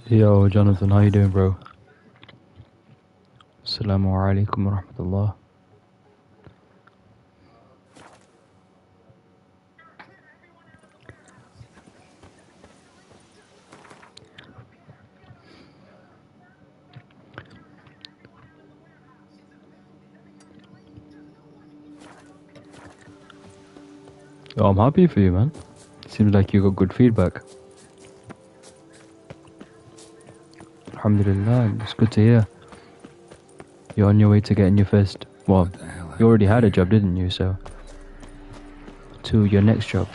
Yo, Jonathan, how you doing, bro? Assalamu alaikum wa rahmatullah. Yo, I'm happy for you, man. Seems like you got good feedback. Alhamdulillah, it's good to hear. You're on your way to getting your first... Well, you already had a job, didn't you? So, to your next job.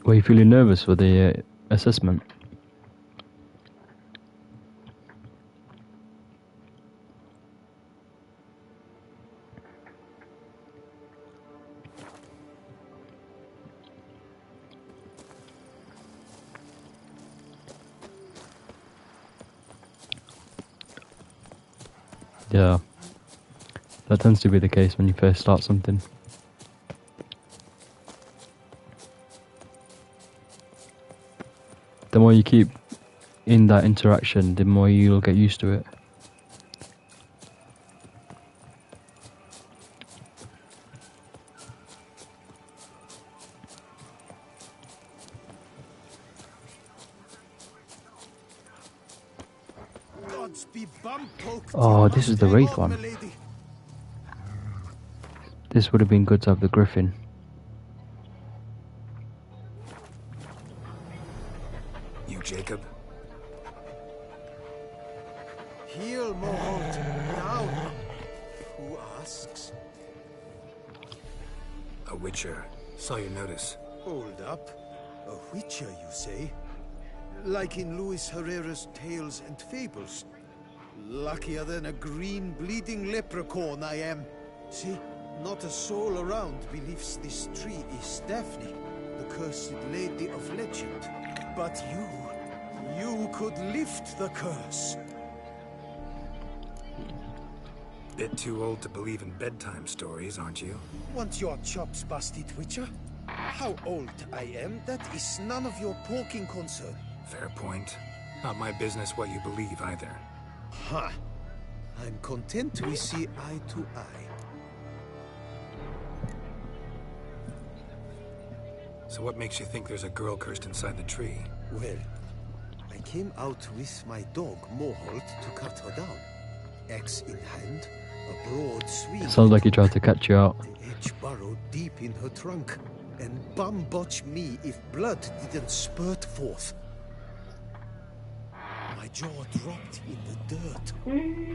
Were you feeling nervous for the assessment? Yeah, that tends to be the case when you first start something. The more you keep in that interaction, the more you'll get used to it. Oh, this is the Wraith one. This would have been good to have the Griffin. You, Jacob? Heal, Moholt. Now. Who asks? A witcher. Saw your notice. Hold up. A witcher, you say? Like in Luis Herrera's Tales and Fables. Luckier than a green bleeding leprechaun I am. See, not a soul around believes this tree is Daphne, the cursed lady of legend. But you could lift the curse. Bit too old to believe in bedtime stories, aren't you? Want your chops busted, Witcher? How old I am, that is none of your poking concern. Fair point. Not my business what you believe either. Ha! I'm content we see eye to eye. So what makes you think there's a girl cursed inside the tree? Well, I came out with my dog, Moholt, to cut her down. Axe in hand, a broad swing. It sounds like he tried to catch you out. The edge burrowed deep in her trunk, and bum-botch me if blood didn't spurt forth. My jaw dropped in the dirt,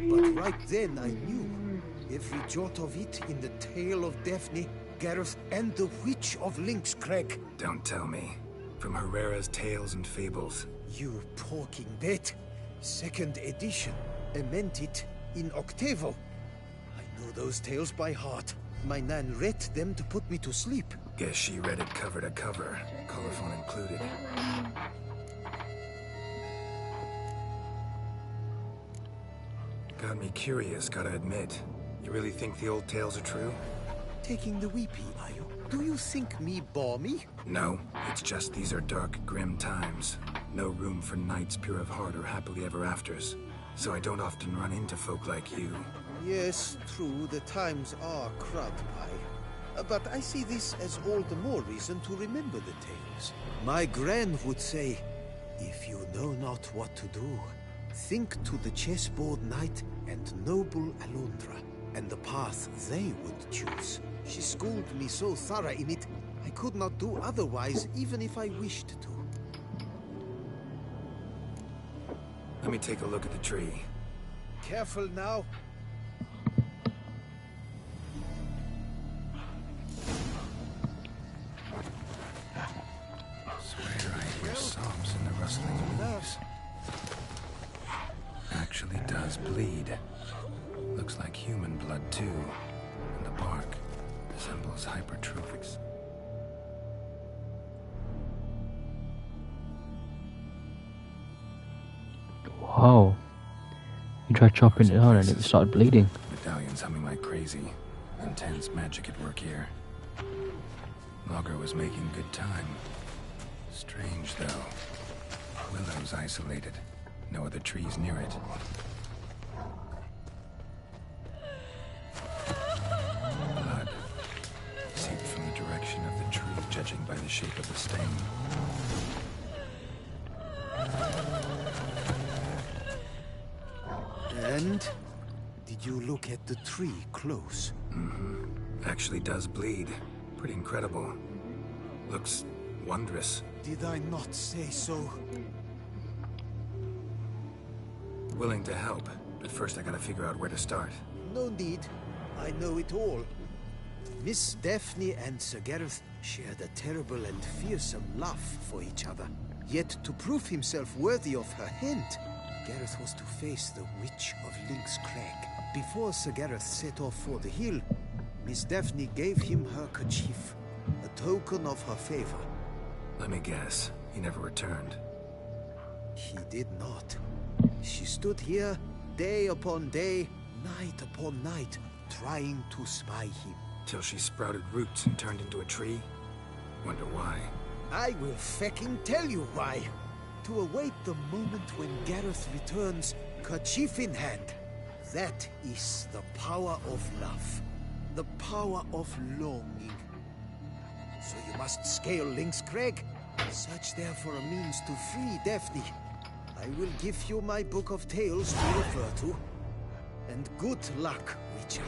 but right then I knew every jot of it in the tale of Daphne, Gareth, and the Witch of Lynx Crag. Don't tell me. From Herrera's Tales and Fables. You talking bet. Second edition, amended in octavo. I know those tales by heart. My nan read them to put me to sleep. Guess she read it cover to cover, colophon included. Got me curious, gotta admit. You really think the old tales are true? Taking the weepy, are you? Do you think me balmy? No, it's just these are dark, grim times. No room for knights pure of heart or happily ever afters. So I don't often run into folk like you. Yes, true, the times are crud pie. But I see this as all the more reason to remember the tales. My gran would say, if you know not what to do, think to the chessboard knight and noble Alondra, and the path they would choose. She schooled me so thorough in it, I could not do otherwise even if I wished to. Let me take a look at the tree. Careful now. Looks like human blood, too. And the bark resembles hypertrophics. Wow. You tried chopping it down and it started bleeding. Medallions humming like crazy. Intense magic at work here. Logger was making good time. Strange, though. Willow's isolated. No other trees near it. Blood seeped from the direction of the tree, judging by the shape of the stain. And did you look at the tree close? Mm-hmm. Actually does bleed. Pretty incredible. Looks wondrous. Did I not say so? Willing to help, but first I gotta figure out where to start. No need. I know it all. Miss Daphne and Sir Gareth shared a terrible and fearsome love for each other. Yet to prove himself worthy of her hint, Gareth was to face the Witch of Lynx Crag. Before Sir Gareth set off for the hill, Miss Daphne gave him her kerchief, a token of her favor. Let me guess, he never returned. He did not. She stood here, day upon day, night upon night, trying to spy him. Till she sprouted roots and turned into a tree? Wonder why. I will fecking tell you why. To await the moment when Gareth returns, kerchief in hand. That is the power of love. The power of longing. So you must scale Lynx Crag. Search there for a means to free Daphne. I will give you my book of tales to refer to. And good luck, Witcher.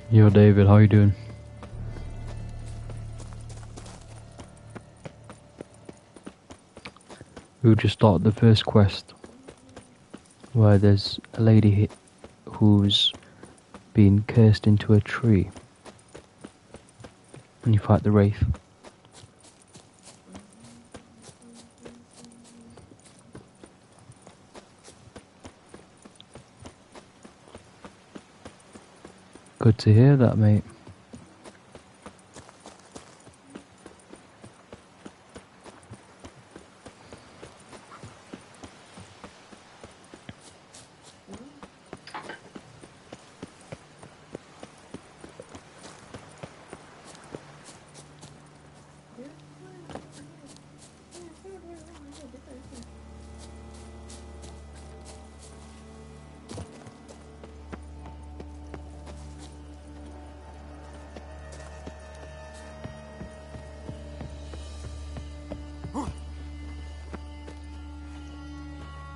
Yo, David, how you doing? We just started the first quest, where there's a lady who's been cursed into a tree, and you fight the wraith. Good to hear that, mate.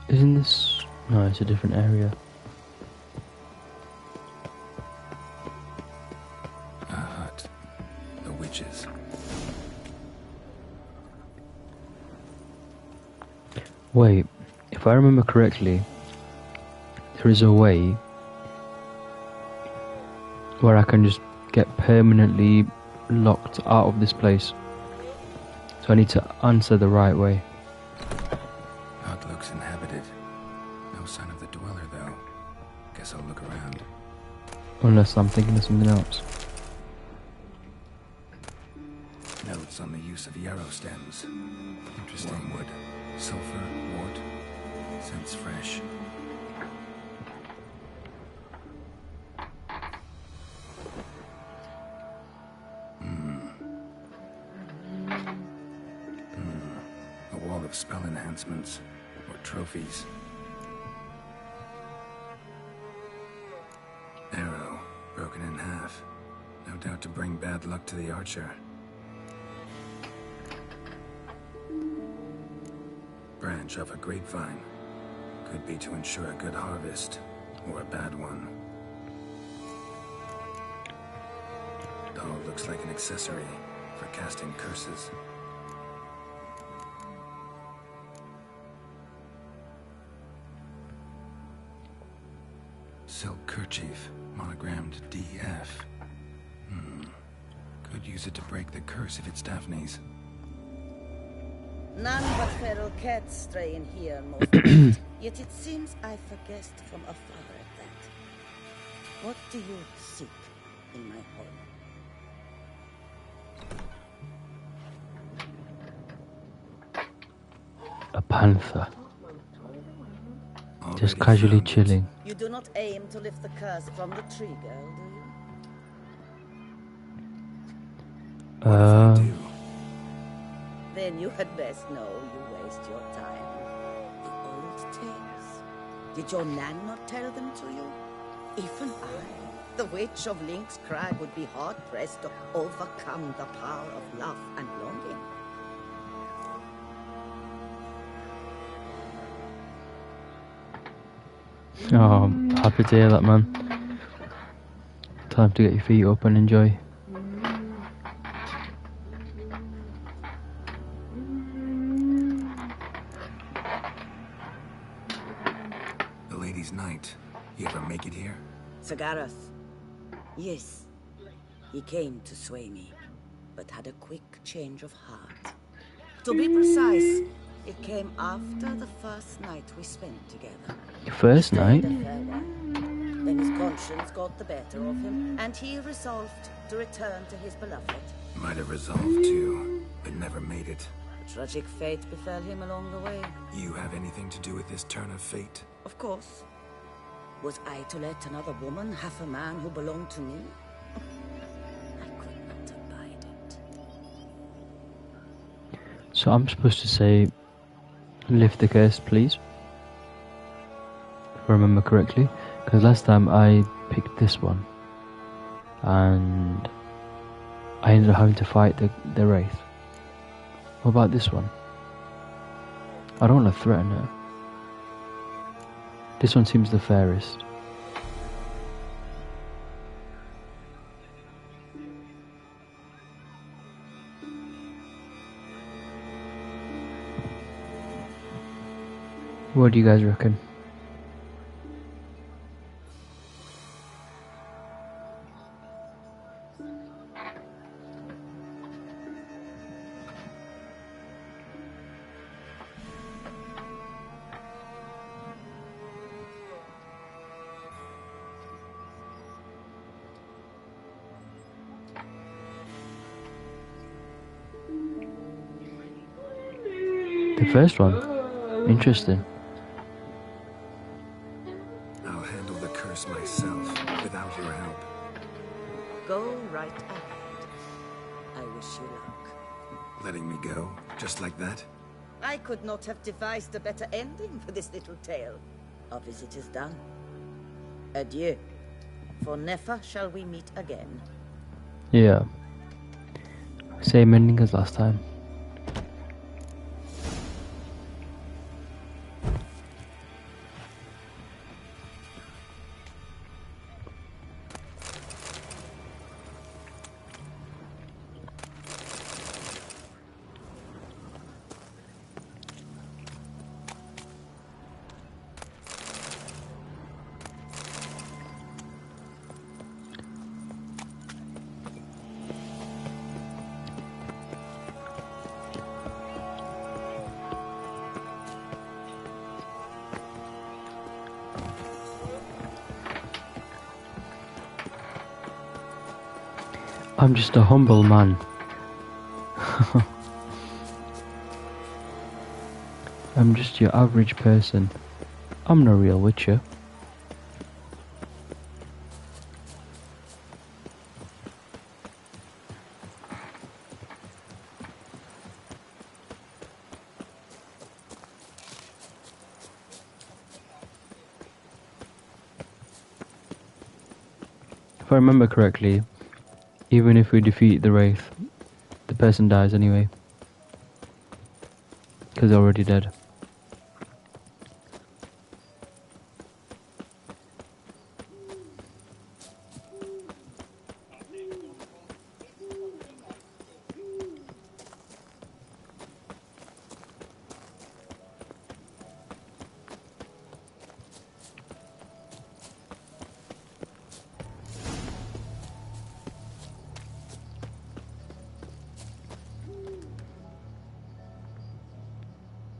Isn't this... No, it's a different area. A hut. The witches. Wait, if I remember correctly, there is a way where I can just get permanently locked out of this place. So So I need to answer the right way. Hut looks inhabited. No sign of the dweller, though. Guess I'll look around. Unless I'm thinking of something else. Notes on the use of yarrow stems. Interesting wood. Sulfur, wort. Scents fresh. A wall of spell enhancements. Or trophies. Arrow, broken in half. No doubt to bring bad luck to the archer. Branch of a grapevine. Could be to ensure a good harvest, or a bad one. Doll looks like an accessory for casting curses. Silk kerchief, monogrammed DF. Could use it to break the curse if it's Daphne's. None but feral cats stray in here most night. Yet it seems I've a guest from afar at that. What do you seek in my home? A panther. Just Already casually found it. chilling. You do not aim to lift the curse from the tree, girl, do you? What if I do? Then you had best know you waste your time. The old tales. Did your nan not tell them to you? Even I, the witch of Link's Crag, would be hard-pressed to overcome the power of love and longing. Oh, I'm happy to hear that, man. Time to get your feet up and enjoy. The lady's night. You ever make it here? Sagarath. Yes. He came to sway me, but had a quick change of heart. To be precise, it came after the first night we spent together. Your first night? A fair one. Then his conscience got the better of him, and he resolved to return to his beloved. Might have resolved to, but never made it. A tragic fate befell him along the way. You have anything to do with this turn of fate? Of course. Was I to let another woman have a man who belonged to me? I could not abide it. So I'm supposed to say, lift the curse, please. If I remember correctly. Because last time I picked this one. And I ended up having to fight the Wraith. What about this one? I don't want to threaten her. This one seems the fairest. What do you guys reckon? The first one? Interesting. I'll handle the curse myself, without your help. Go right ahead. I wish you luck. Letting me go, just like that? I could not have devised a better ending for this little tale. Our visit is done. Adieu. For never shall we meet again. Yeah. Same ending as last time. I'm just a humble man. I'm just your average person. I'm no real witcher. If I remember correctly, even if we defeat the Wraith, the person dies anyway. Because they're already dead.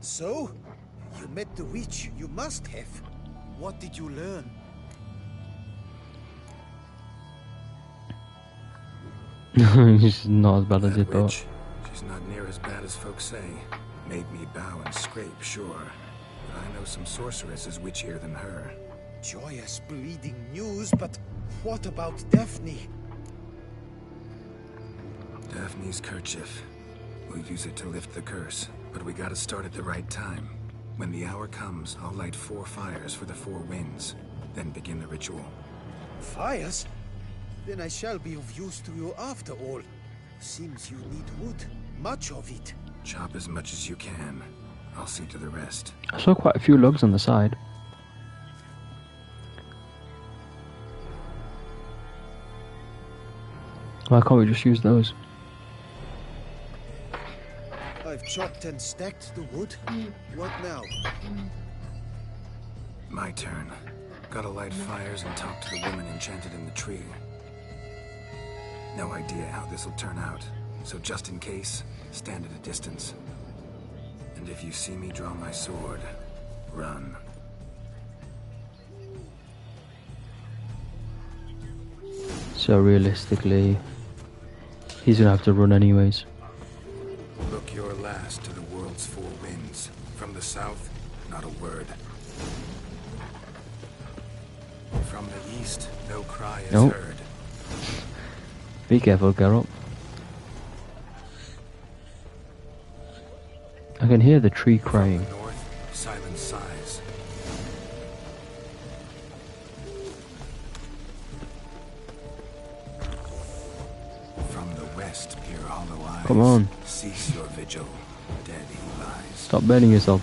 So? You met the witch. You must have. What did you learn? She's not as bad as you That thought. witch, she's not near as bad as folks say. Made me bow and scrape, sure. But I know some sorceresses witchier than her. Joyous bleeding news, but what about Daphne? Daphne's kerchief. We'll use it to lift the curse, but we gotta start at the right time. When the hour comes, I'll light 4 fires for the 4 winds, then begin the ritual. Fires? Then I shall be of use to you after all. Seems you need wood. Much of it. Chop as much as you can. I'll see to the rest. I saw quite a few logs on the side. Why can't we just use those? I've chopped and stacked the wood. What now? My turn. Gotta light fires and talk to the woman enchanted in the tree. No idea how this'll turn out, so just in case, stand at a distance. And if you see me draw my sword, run. So realistically, he's gonna have to run anyways. Look your last to the world's 4 winds. From the south, not a word. From the east, no cry is Nope. heard. Be careful, Geralt. I can hear the tree crying. From the north, silent sighs. From the west, peer hollow eyes. Come on. Cease your vigil. Dead he lies. Stop burning yourself.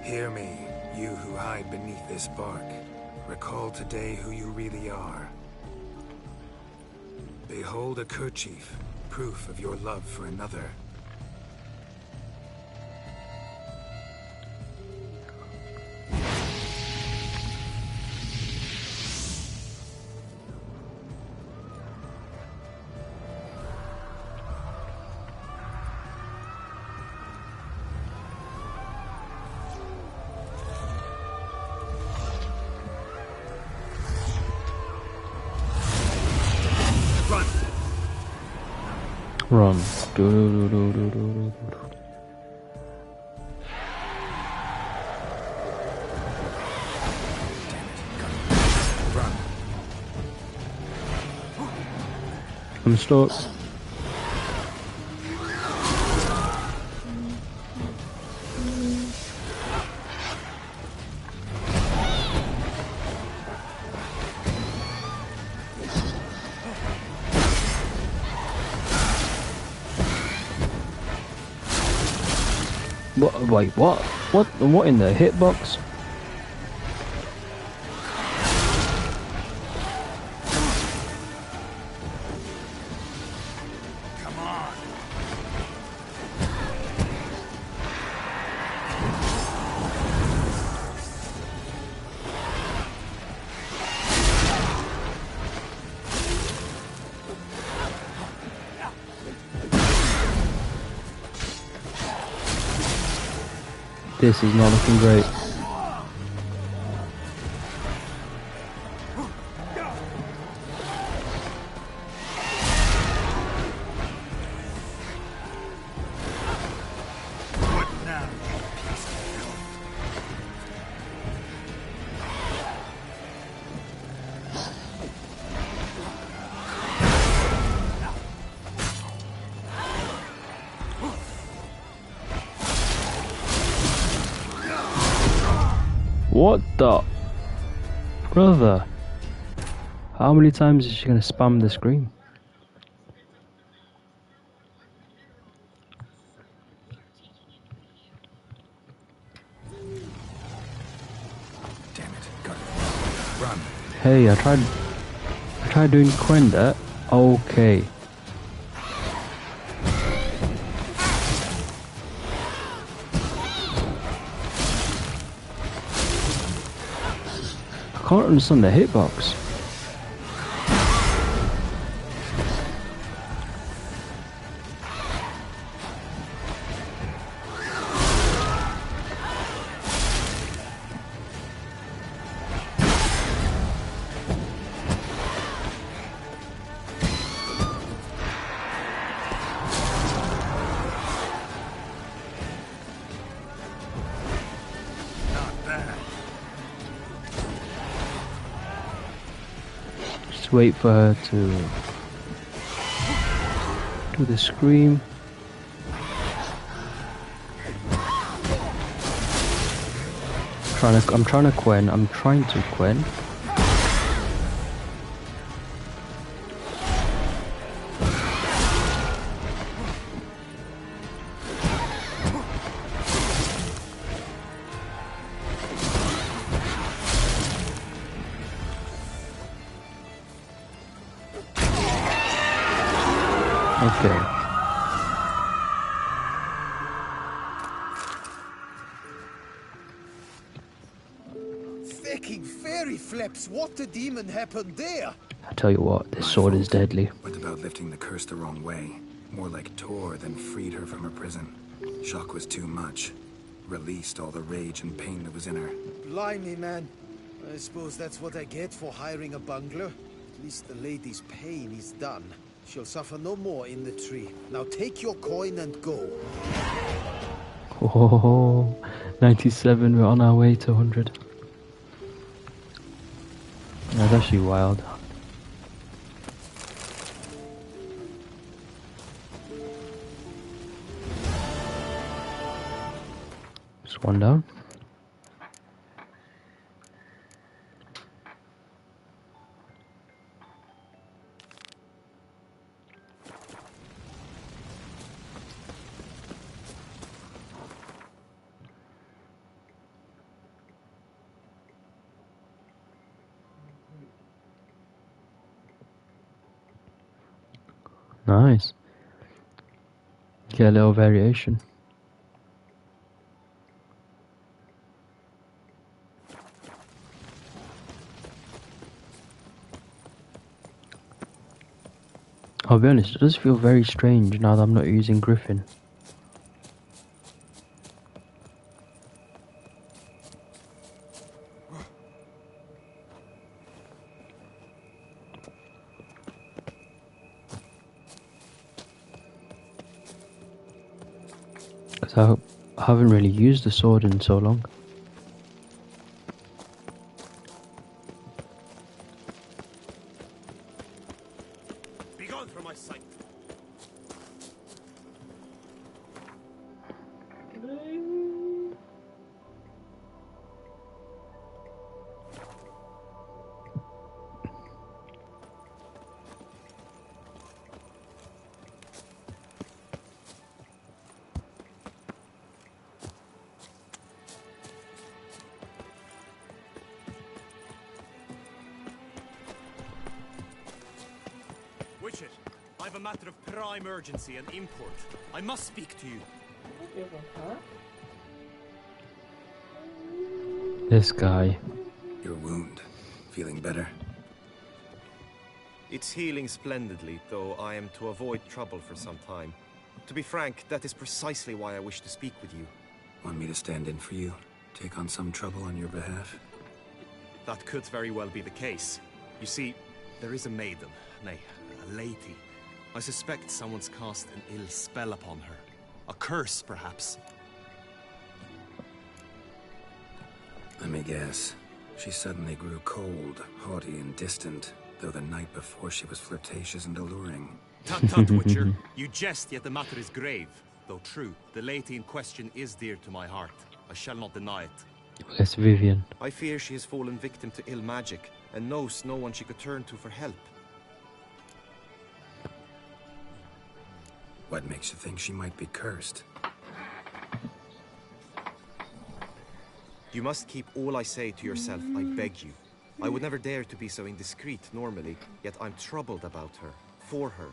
Hear me, you who hide beneath this bark. Recall today who you really are. Behold a kerchief, proof of your love for another. Run. Do do do do do do do. Run. I'm stuck. What? Wait, what? What in the hitbox? Come on. This is not looking great. What the? Brother. How many times is she gonna spam the screen? Damn it, got it. Run. Hey, I tried doing Quenda. Okay. I can't understand the hitbox. Just wait for her to do the scream. I'm trying to Quen. Okay. Fucking fairy flaps, what the demon happened there? I tell you what, this sword is deadly. Went about lifting the curse the wrong way. More like tore than freed her from her prison. Shock was too much. Released all the rage and pain that was in her. Blimey, man. I suppose that's what I get for hiring a bungler. At least the lady's pain is done. She'll suffer no more in the tree. Now take your coin and go. Oh, 97, we're on our way to 100. That's actually wild. Just one down. Nice. Get a little variation. I'll be honest, it does feel very strange now that I'm not using Griffin. Because I haven't really used the sword in so long. Be gone from my sight. Witcher, I've a matter of prime urgency and import. I must speak to you. This guy. Your wound. Feeling better? It's healing splendidly, though I am to avoid trouble for some time. To be frank, that is precisely why I wish to speak with you. Want me to stand in for you? Take on some trouble on your behalf? That could very well be the case. You see, there is a maiden, nay, a lady. I suspect someone's cast an ill spell upon her. A curse, perhaps. Let me guess. She suddenly grew cold, haughty, and distant, though the night before she was flirtatious and alluring. Tut tut, Witcher. You jest, yet the matter is grave. Though true, the lady in question is dear to my heart. I shall not deny it. It's Vivian. I fear she has fallen victim to ill magic, and knows no one she could turn to for help. What makes you think she might be cursed? You must keep all I say to yourself, I beg you. I would never dare to be so indiscreet normally, yet I'm troubled about her, for her.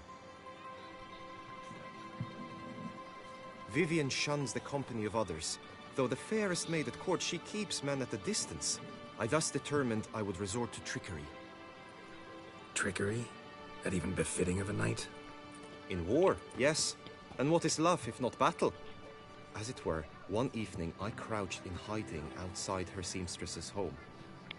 Vivian shuns the company of others. Though the fairest maid at court, she keeps men at a distance. I thus determined I would resort to trickery. Trickery? That even befitting of a knight? In war, yes. And what is love if not battle? As it were, one evening I crouched in hiding outside her seamstress's home.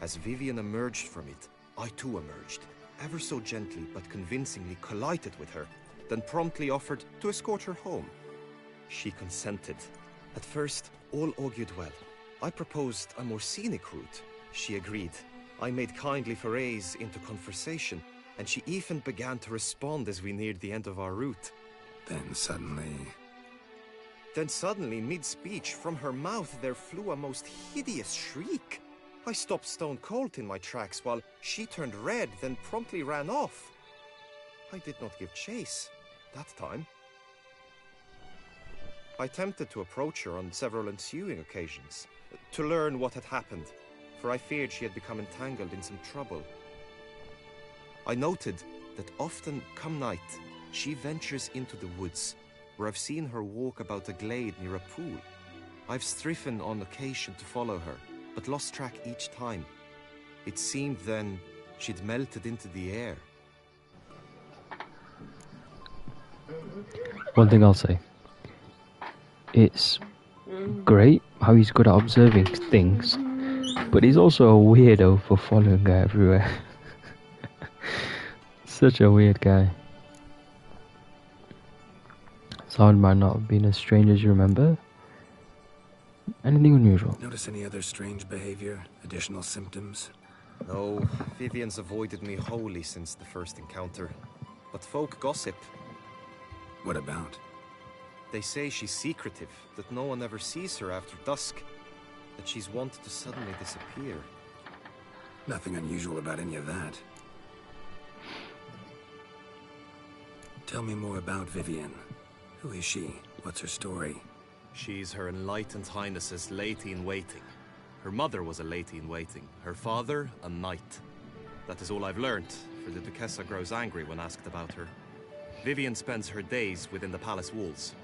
As Vivian emerged from it, I too emerged, ever so gently but convincingly collided with her, then promptly offered to escort her home. She consented. At first, all augured well. I proposed a more scenic route. She agreed. I made kindly forays into conversation, and she even began to respond as we neared the end of our route. Then suddenly, mid-speech, from her mouth there flew a most hideous shriek. I stopped stone cold in my tracks while she turned red, then promptly ran off. I did not give chase that time. I attempted to approach her on several ensuing occasions, to learn what had happened, for I feared she had become entangled in some trouble. I noted that often, come night, she ventures into the woods, where I've seen her walk about a glade near a pool. I've striven on occasion to follow her, but lost track each time. It seemed then she'd melted into the air. One thing I'll say. It's great how he's good at observing things, but he's also a weirdo for following her everywhere. Such a weird guy. Someone might not have been as strange as you remember. Anything unusual? notice any other strange behavior? Additional symptoms? No, Vivian's avoided me wholly since the first encounter. But folk gossip. What about? They say she's secretive, that no one ever sees her after dusk, that she's wont to suddenly disappear. Nothing unusual about any of that. Tell me more about Vivian. Who is she? What's her story? She's Her Enlightened Highness's lady-in-waiting. Her mother was a lady-in-waiting, her father a knight. That is all I've learned, for the Duchessa grows angry when asked about her. Vivian spends her days within the palace walls.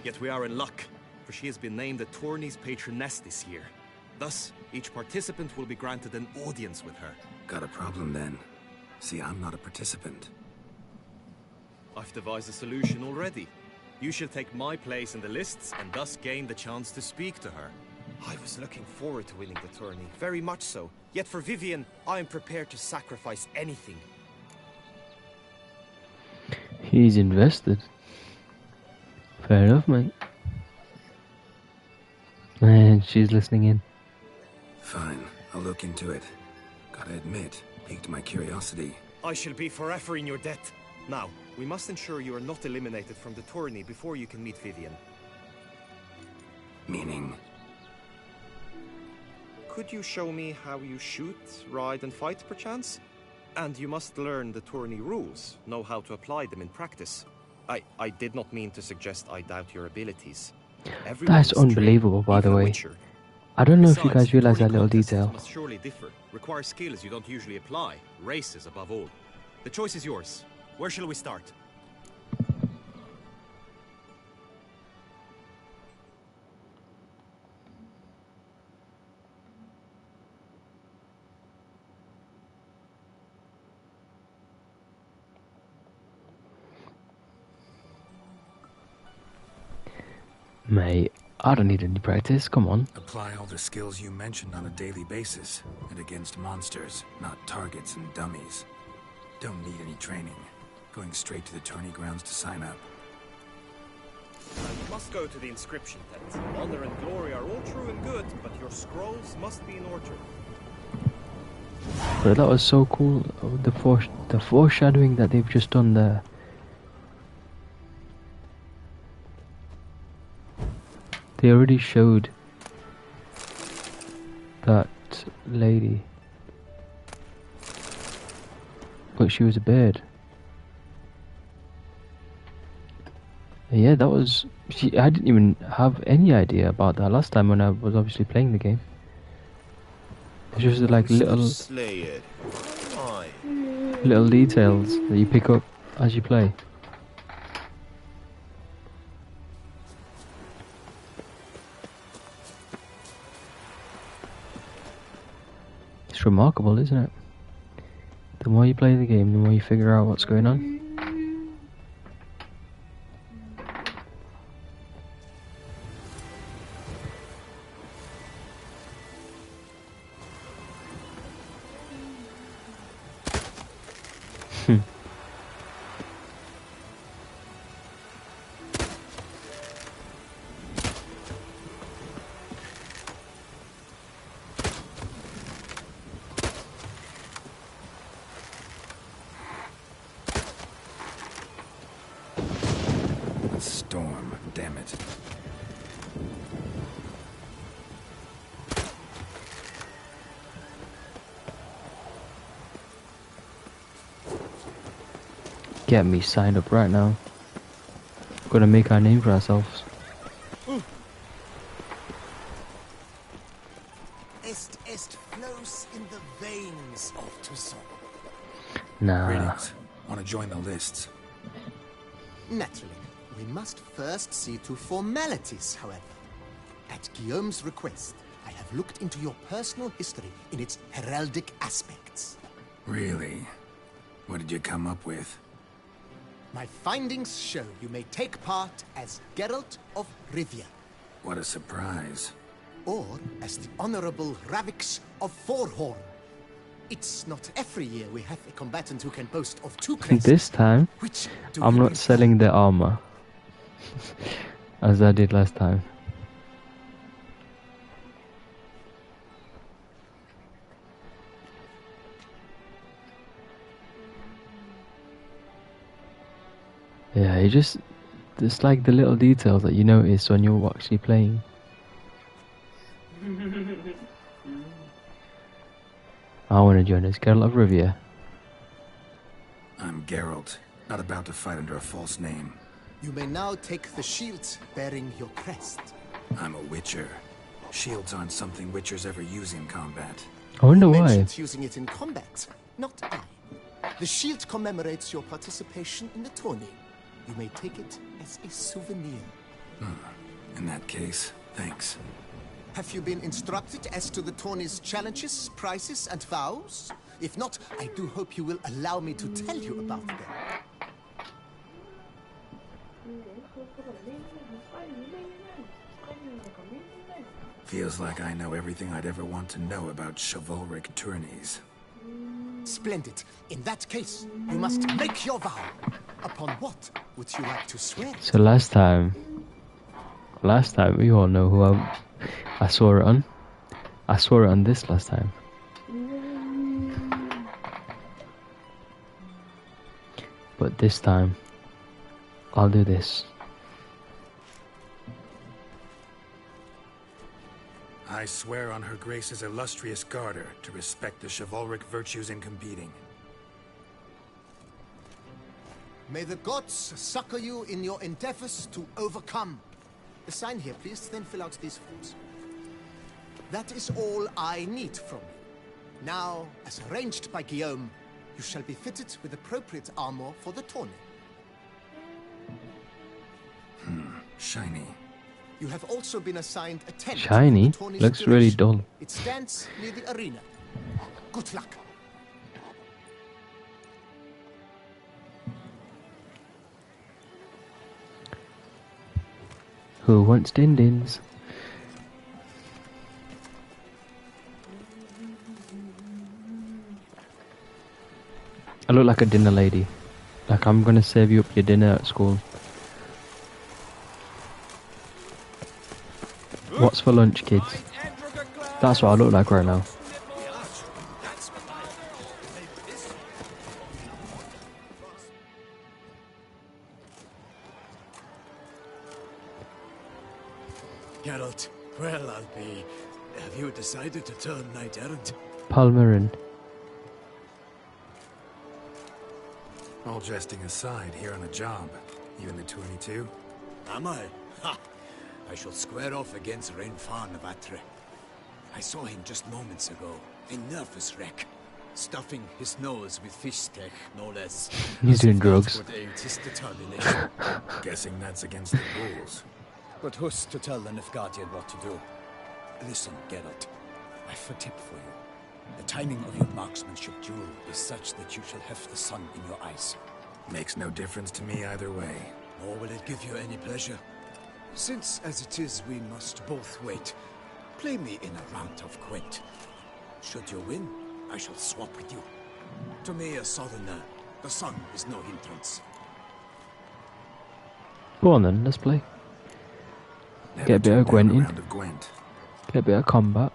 Yet we are in luck, for she has been named the Tourney's patroness this year. Thus, each participant will be granted an audience with her. Got a problem then. See, I'm not a participant. I've devised a solution already. You shall take my place in the lists and thus gain the chance to speak to her. I was looking forward to winning the tourney, very much so. Yet for Vivian, I am prepared to sacrifice anything. He's invested. Fair enough, mate. And she's listening in. Fine, I'll look into it. Gotta admit, piqued my curiosity. I shall be forever in your debt. Now, we must ensure you are not eliminated from the tourney before you can meet Vivian. Meaning? Could you show me how you shoot, ride, and fight, perchance? And you must learn the tourney rules, know how to apply them in practice. I did not mean to suggest I doubt your abilities. Everyone That's is trained, unbelievable, by the even a way. witcher. I don't know if you Besides, guys realize that tourney little contests detail. must surely differ, require skills you don't usually apply, races above all. The choice is yours. Where shall we start? Mate, I don't need any practice, come on. Apply all the skills you mentioned on a daily basis, and against monsters, not targets and dummies. Don't need any training. Going straight to the tourney grounds to sign up. You must go to the inscription tent. Honor and glory are all true and good, but your scrolls must be in order. But that was so cool, the foreshadowing that they've just done there. They already showed that lady, but she was a bird. Yeah, that was... I didn't even have any idea about that last time when I was obviously playing the game. It's just like little details that you pick up as you play. It's remarkable, isn't it? The more you play the game, the more you figure out what's going on. Storm, damn it. Get me signed up right now. Gotta make our name for ourselves. Est flows in the veins of Toussaint. Nah. Greetings. Want to join the lists? Naturally, we must first see to formalities, however. At Guillaume's request, I have looked into your personal history in its heraldic aspects. Really? What did you come up with? My findings show you may take part as Geralt of Rivia, What a surprise. or as the Honorable Ravix of Forhorn. It's not every year we have a combatant who can boast of two crests. This time, Which do I'm you not prefer? selling the armor as I did last time. Yeah, it's like the little details that you notice when you're actually playing. I want to join as Geralt of Rivia. I'm Geralt, not about to fight under a false name. You may now take the shield bearing your crest. I'm a witcher. Shields aren't something witchers ever use in combat. I wonder You why. mentioned using it in combat, not I. The shield commemorates your participation in the tourney. You may take it as a souvenir. In that case, thanks. Have you been instructed as to the tourney's challenges, prizes, and vows? If not, I do hope you will allow me to tell you about them. Feels like I know everything I'd ever want to know about chivalric tourneys. Splendid. In that case, you must make your vow. Upon what would you like to swear? So last time we all know who I swore it on. I swore it on this last time. But this time, I'll do this. I swear on Her Grace's illustrious garter to respect the chivalric virtues in competing. May the gods succor you in your endeavors to overcome. Sign here, please, then fill out these forms. That is all I need from you. Now, as arranged by Guillaume, you shall be fitted with appropriate armor for the tourney. Shiny. You have also been assigned a tent. Shiny? for the tourney's Looks really duration. dull. It stands near the arena. Good luck. Who wants din-dins? I look like a dinner lady. Like I'm gonna serve you up your dinner at school. What's for lunch, kids? That's what I look like right now. Geralt, well, I'll be... Have you decided to turn knight-errant? Palmerin. All jesting aside, here on a job. You in the Tourney too? Am I? Ha! I shall square off against Rainfan of Atre. I saw him just moments ago. A nervous wreck. Stuffing his nose with fish steak, no less. He's doing drugs. Guessing that's against the rules. But who's to tell the Nilfgaardian what to do? Listen, Geralt. I've a tip for you. The timing of your marksmanship duel is such that you shall have the sun in your eyes. Makes no difference to me either way. Nor will it give you any pleasure. Since, as it is, we must both wait, play me in a round of Gwent. Should you win, I shall swap with you. To me, a southerner, the sun is no hindrance. Go on then, let's play. Never Get a bit of turned down Gwent a in. round of Gwent. Get a bit of combat.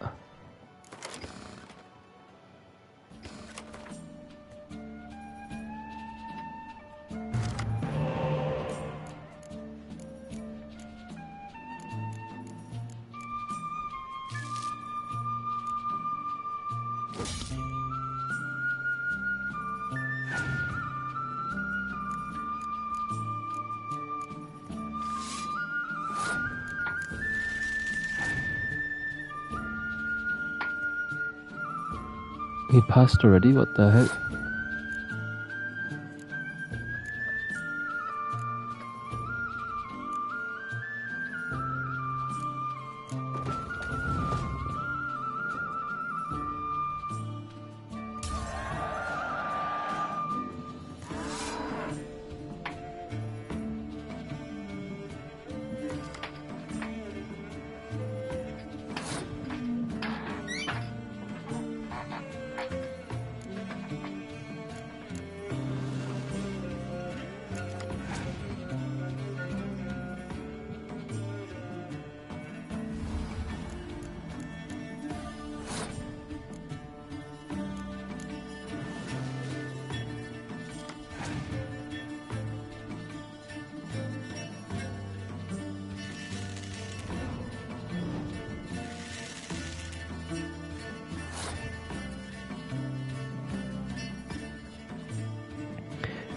He passed already, what the heck?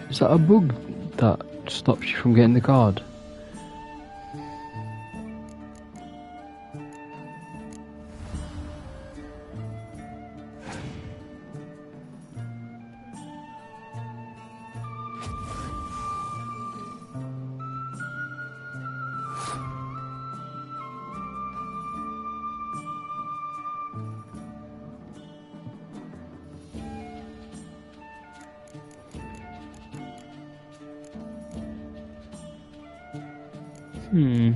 Is that a bug that stops you from getting the card? Hmm.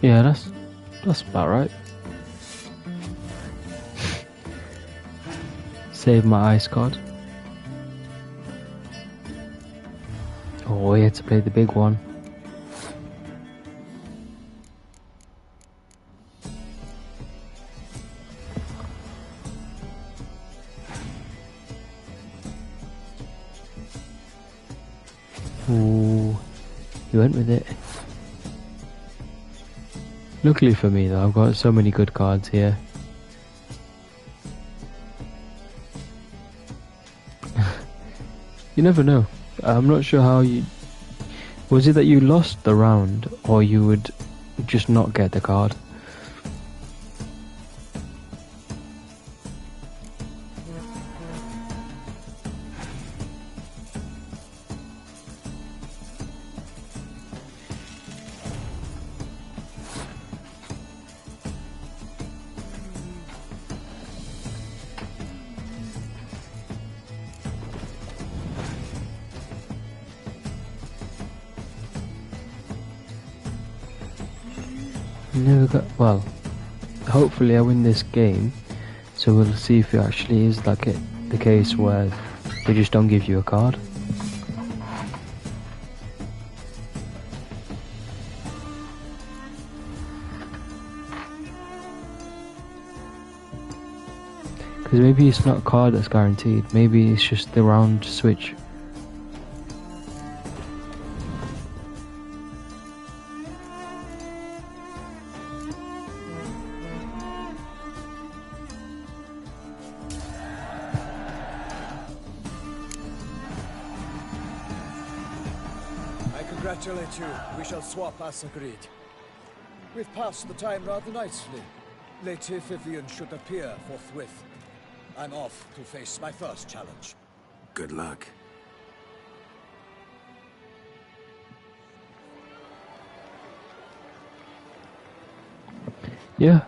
Yeah, that's about right. Save my ice card. Oh, we had to play the big one. Ooh, he went with it. Luckily for me though, I've got so many good cards here. You never know. I'm not sure how you... Was it that you lost the round, or you would just not get the card? Never got. Well, hopefully I win this game, so we'll see if it actually is like the case where they just don't give you a card. Because maybe it's not a card that's guaranteed. Maybe it's just the round switch. I congratulate you. We shall swap as agreed. We've passed the time rather nicely. Lady Vivian should appear forthwith. I'm off to face my first challenge. Good luck. Yeah,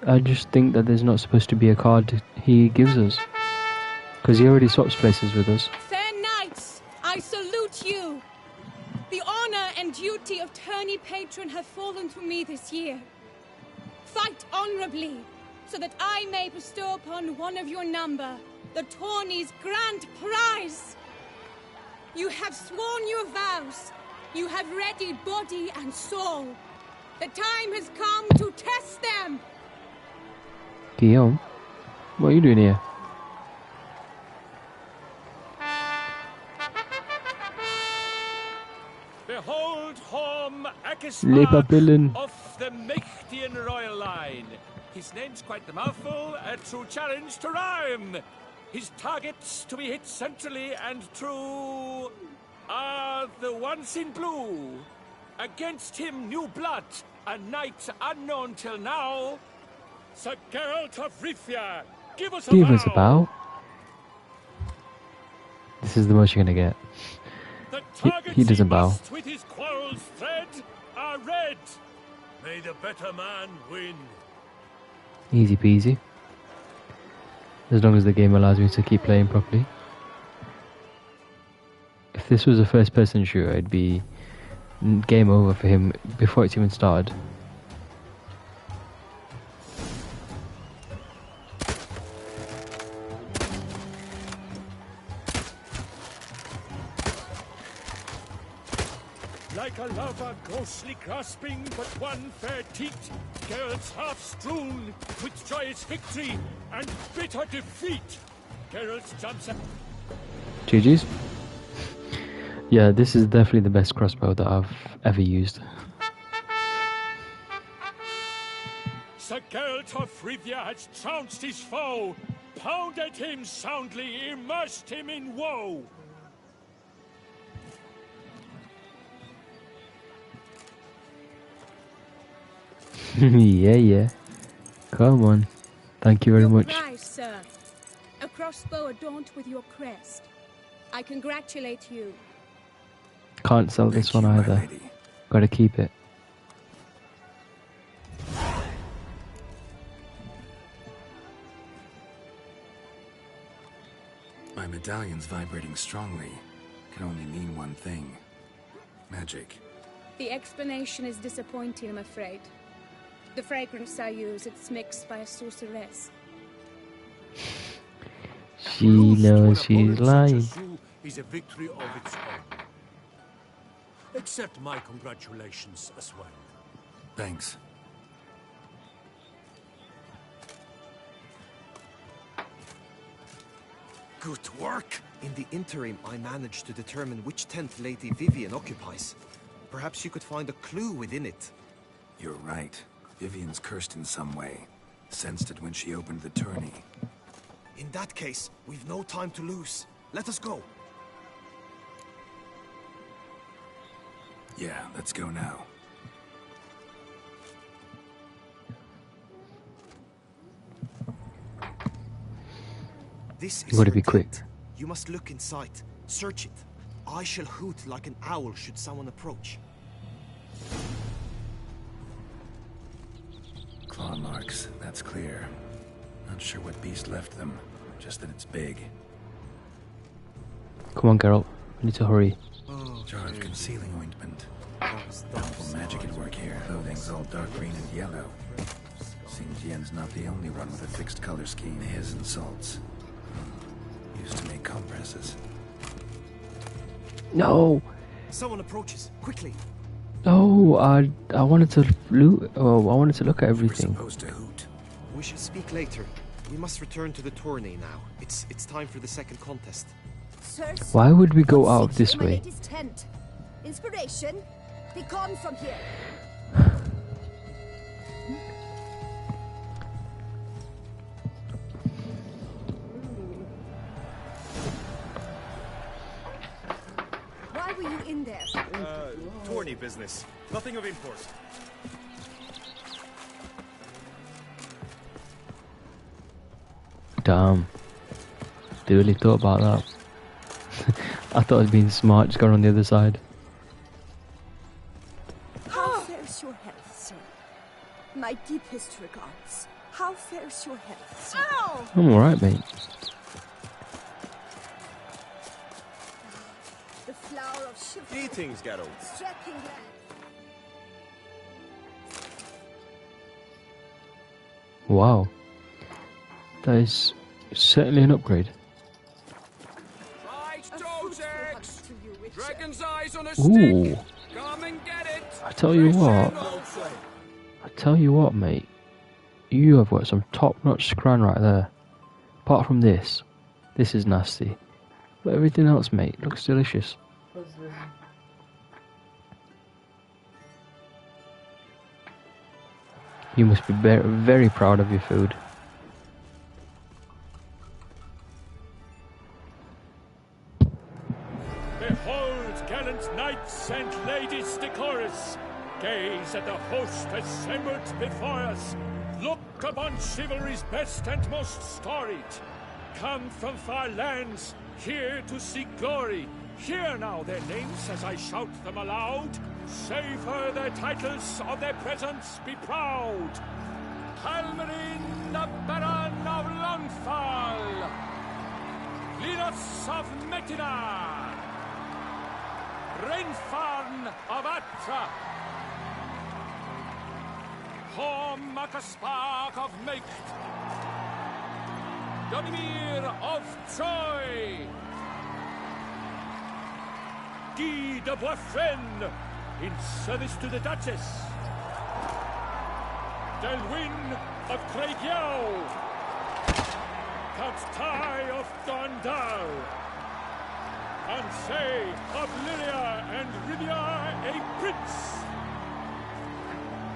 I just think that there's not supposed to be a card he gives us. Because he already swaps places with us. Fair knights, I salute you. The honor and duty of Tourney patron have fallen to me this year. Fight honorably, so that I may bestow upon one of your number the Tourney's grand prize. You have sworn your vows. You have readied body and soul. The time has come to test them. Guillaume, what are you doing here? Behold Horm Les Papillon. of the Mächtigen royal line. His name's quite the mouthful, a true challenge to rhyme. His targets to be hit centrally and true are the ones in blue. Against him new blood, a knight unknown till now. Sir Geralt of Rivia, give us a bow. Give us a bow. This is the most you're gonna get. The He targets doesn't bow. must with his quarrels thread are red. May the better man win. Easy peasy. As long as the game allows me to keep playing properly. If this was a first person shooter, it'd be game over for him before it's even started. Like a lover ghostly grasping but one fair teat, Geralt's half strewn with joyous victory and bitter defeat. Geralt jumps up. GG's. Yeah, this is definitely the best crossbow that I've ever used. Sir Geralt of Rivia has trounced his foe, pounded him soundly, immersed him in woe. Yeah. Come on. Thank you very Your much. prize, sir. A crossbow adorned with your crest. I congratulate you. Can't sell this Thank one you, my either. lady. Gotta keep it. My medallion's vibrating strongly. Can only mean one thing. Magic. The explanation is disappointing, I'm afraid. The fragrance I use, it's mixed by a sorceress. She knows she's lying. Is a victory of its own. Accept my congratulations as well. Thanks. Good work! In the interim, I managed to determine which tent Lady Vivian occupies. Perhaps you could find a clue within it. You're right. Vivian's cursed in some way. Sensed it when she opened the tourney. In that case, we've no time to lose. Let us go. Yeah, let's go now. This You is gotta her be quick. tent. You must look inside. Search it. I shall hoot like an owl should someone approach. Claw marks, that's clear. Not sure what beast left them, just that it's big. Come on, Geralt. We need to hurry. Jar of concealing ointment. Powerful magic at work here. Clothing's all dark green and yellow. Seems Yen's not the only one with a fixed color scheme. His and Salt's. Used to make compresses. No! Someone approaches. Quickly. No, I wanted to loot. Oh, I wanted to look at We're everything. supposed to hoot. We should speak later. We must return to the Tourney now. It's time for the second contest. Sirs, Why would we go out sit this in my way? lady's tent. Inspiration, be gone from here. Why were you in there? Tourney business. Nothing of import. Damn. They really thought about that. I thought it'd been smart just going on the other side. How fares your health, sir? My deepest regards. How fares your health, sir? Ow! I'm alright, mate. The flower of chivalry. Greetings, Geralt. Striking glance. Wow. That is certainly an upgrade. Right, A fruitful Toussaint! hunt to you, Witcher. Dragon's eyes on a Ooh. stick! Come and get it! I tell you what. I tell you what, mate. You have got some top-notch scran right there. Apart from this. This is nasty. But everything else, mate, looks delicious. You must be very proud of your food. Behold, gallant knights and ladies decorous! Gaze at the host assembled before us! Look upon chivalry's best and most storied! Come from far lands, here to seek glory! Hear now their names as I shout them aloud! Savor their titles, of their presence be proud! Halmarin, the Baron of Lonfall! Linos of Metina! Rainfarn of Atra! Hom Akaspark of Meikt! Donimir of Troy! Guy de Boisfren, in service to the Duchess! Delwyn of Craigiau! Count Tai of Dondal! Ansay of Lyria and Rivia a prince!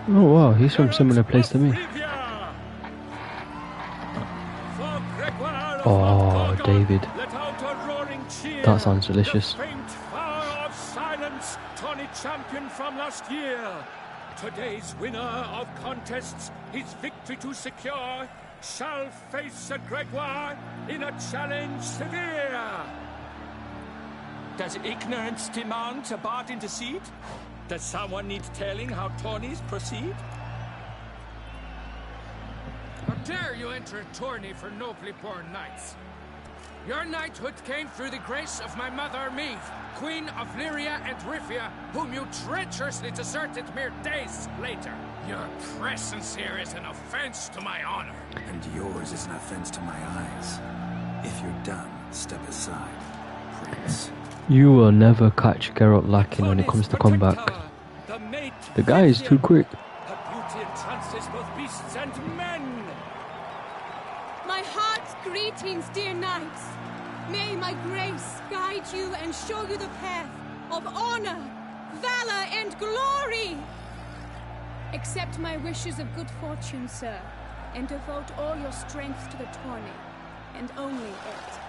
Oh wow, he's from a similar place to me. Oh, David. That sounds delicious. The faint fire of silence, Tourney champion from last year. Today's winner of contests, his victory to secure, shall face a Gregoire in a challenge severe. Does ignorance demand a bard intercede? Does someone need telling how tourneys proceed? How dare you enter a tourney for nobly born knights? Your knighthood came through the grace of my mother Meve, Queen of Lyria and Rivia, whom you treacherously deserted mere days later. Your presence here is an offense to my honor. And yours is an offense to my eyes. If you're done, step aside, Prince. You will never catch Geralt lacking when it comes to combat. The guy is too quick. Her beauty entrances both beasts and men. My heart's greetings, dear knights. May my grace guide you and show you the path of honor, valor, and glory. Accept my wishes of good fortune, sir, and devote all your strength to the tourney, and only it.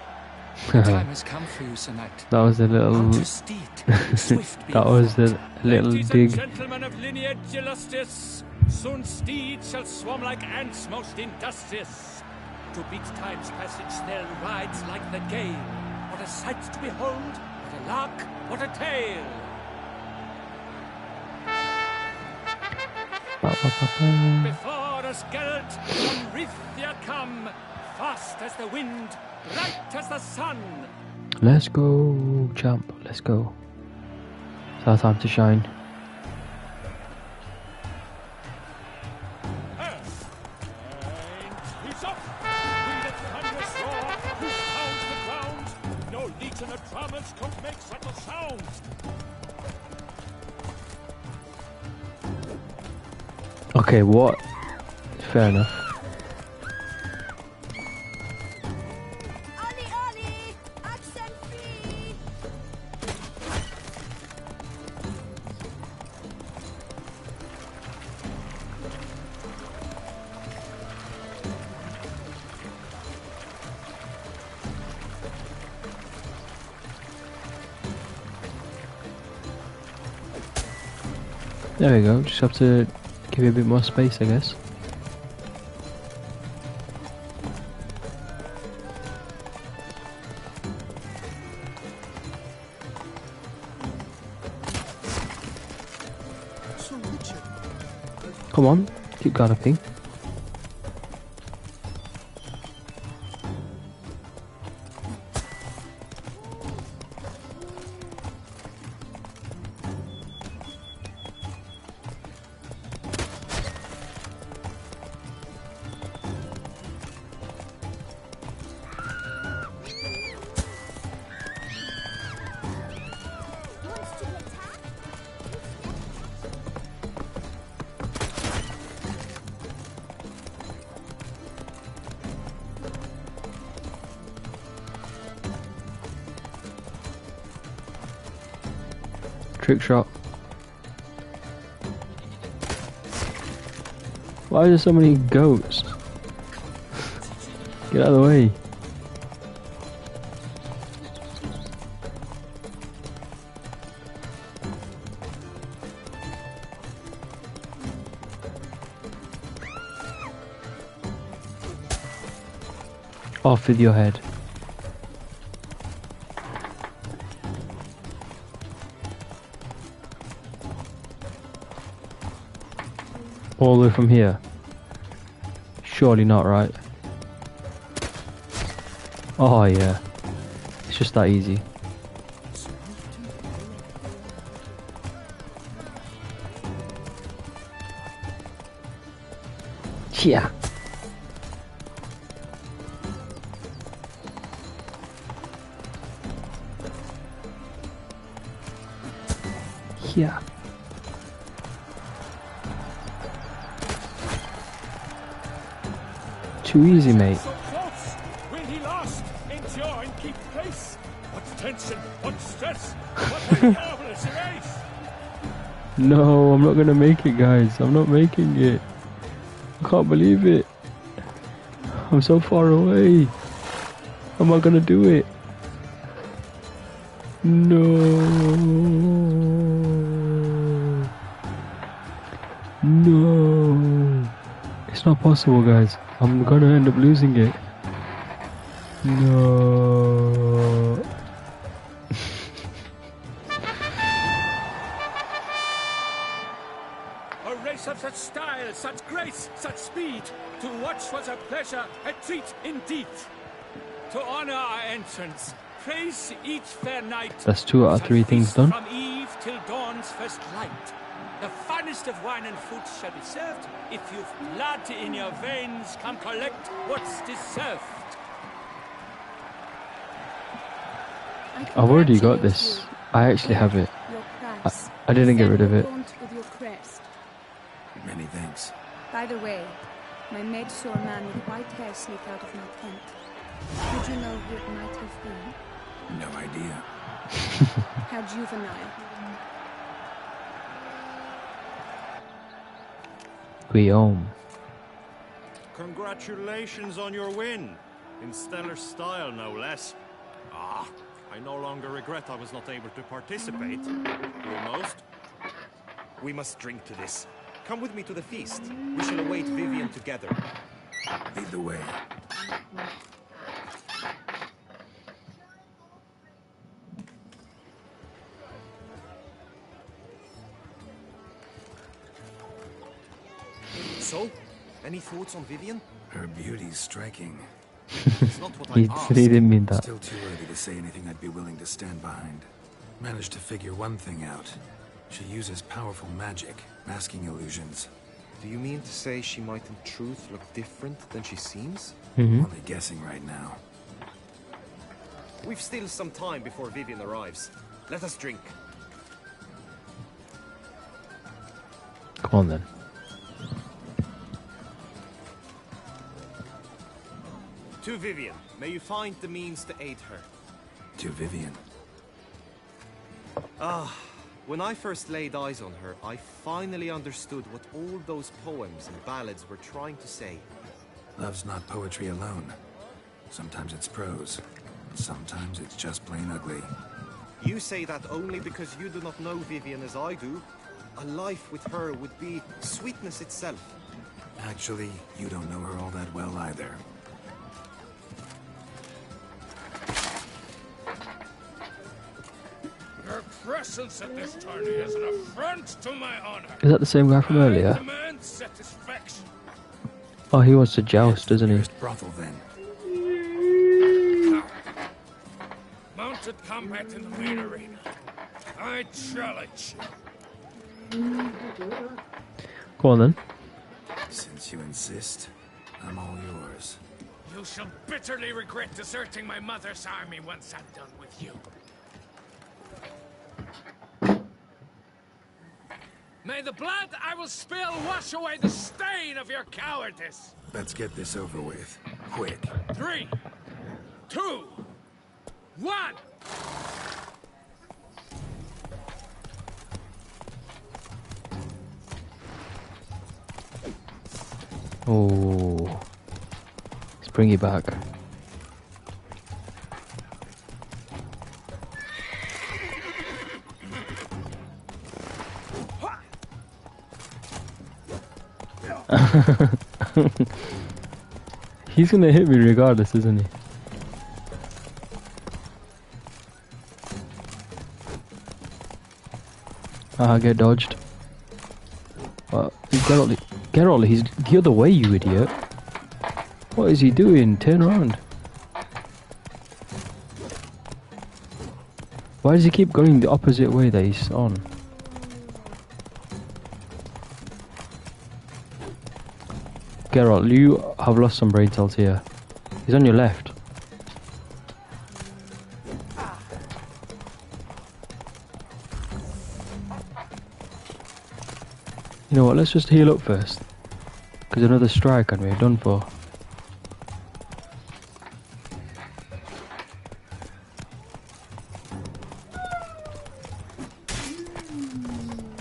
The time has come for you, Sir Knight. That was a little. Mount your steed, swift be That was a little Ladies dig. and gentlemen of lineage illustrious, soon steeds shall swarm like ants most industrious. To beat time's passage, they'll ride like the gale. What a sight to behold! What a lark! What a tale! Before us, Geralt, from Rithia come, fast as the wind, bright as the sun. Let's go, champ. Let's go. It's our time to shine. Okay, what? Fair enough. Ollie, Ollie! Accent free! There we go, just have to give you a bit more space, I guess. So, Richard, Come on, keep galloping. Wants to attack? Trick shot. Why are there so many goats? Get out of the way. Off with your head. All the way from here? Surely not, right? Oh yeah. It's just that easy. Yeah. Yeah. Too easy, mate. So close! Will he last? Endure and keep pace? What tension, what stress, what a marvelous race! No, I'm not gonna make it, guys. I'm not making it. I can't believe it. I'm so far away. How am I gonna do it? No. No. It's not possible, guys. I'm gonna end up losing it. No. A race of such style, such grace, such speed. To watch was a pleasure, a treat indeed. To honor our entrance, praise each fair knight. That's 2 out of 3 things done. From eve till dawn's first light. The finest of wine and food shall be served. If you've blood in your veins, come collect what's deserved. I've already got this. I actually have it. I didn't get rid of it. With your crest. Many thanks. By the way, my maid saw a man with white hair sneak out of my tent. Did you know who it might have been? No idea. How juvenile. Guillaume. Congratulations on your win. In stellar style, no less. Ah, I no longer regret I was not able to participate. Almost. We must drink to this. Come with me to the feast. We shall await Vivian together. Lead the way. So, any thoughts on Vivian? Her beauty's striking. It's not what I He asked. didn't mean that. Still too early to say anything I'd be willing to stand behind. Managed to figure one thing out. She uses powerful magic, masking illusions. Do you mean to say she might in truth look different than she seems? Only guessing right now. We've still some time before Vivian arrives. Let us drink. Come on then. To Vivian. May you find the means to aid her. To Vivian. When I first laid eyes on her, I finally understood what all those poems and ballads were trying to say. Love's not poetry alone. Sometimes it's prose. Sometimes it's just plain ugly. You say that only because you do not know Vivian as I do. A life with her would be sweetness itself. Actually, you don't know her all that well either. Your presence at this tourney is an affront to my honor. Is that the same guy from earlier? I demand satisfaction. Oh, he wants to joust, doesn't he? Nearest brothel, then. Mounted combat in the main arena. I challenge you. Go on then. Since you insist, I'm all yours. You shall bitterly regret deserting my mother's army once I'm done with you. May the blood I will spill wash away the stain of your cowardice. Let's get this over with. Quick. 3, 2, 1. Oh, let's bring you back. He's gonna hit me regardless, isn't he? Get dodged. Geralt, he's the other way, you idiot. What is he doing? Turn around. Why does he keep going the opposite way that he's on? Geralt, you have lost some brain cells here. He's on your left. You know what, let's just heal up first. Because another strike and we're done for.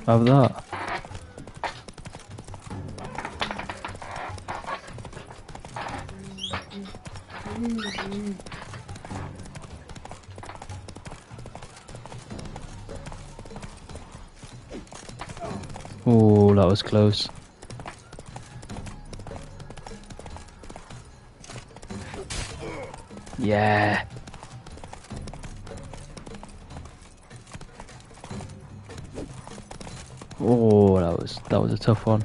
Have that. Oh, that was close. Yeah. Oh, that was a tough one.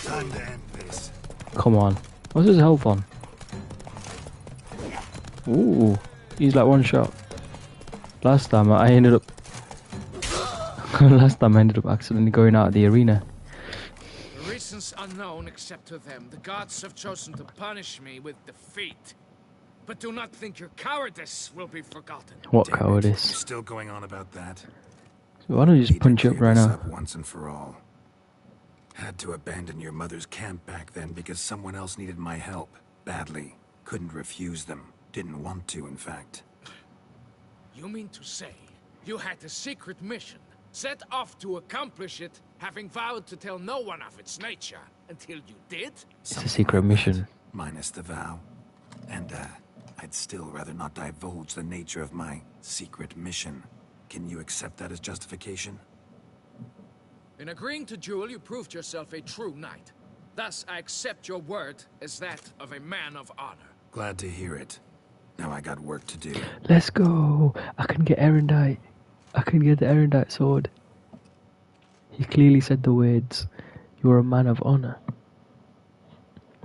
Time to end this. Come on. What's his health on? Ooh, he's like one shot. Last time I ended up accidentally going out of the arena. For reasons unknown except to them, the gods have chosen to punish me with defeat. But do not think your cowardice will be forgotten. What Damn it. cowardice? You're still going on about that? Why don't you just Need to punch up clear right this now? up once and for all. Had to abandon your mother's camp back then because someone else needed my help badly. Couldn't refuse them. Didn't want to, in fact. You mean to say you had a secret mission, set off to accomplish it, having vowed to tell no one of its nature, until you did? It's a secret mission. Minus the vow. And, I'd still rather not divulge the nature of my secret mission. Can you accept that as justification? In agreeing to duel, you proved yourself a true knight. Thus, I accept your word as that of a man of honor. Glad to hear it. Now I got work to do. Let's go! I can get Erendite. I can get the Erendite sword. He clearly said the words, "You're a man of honor."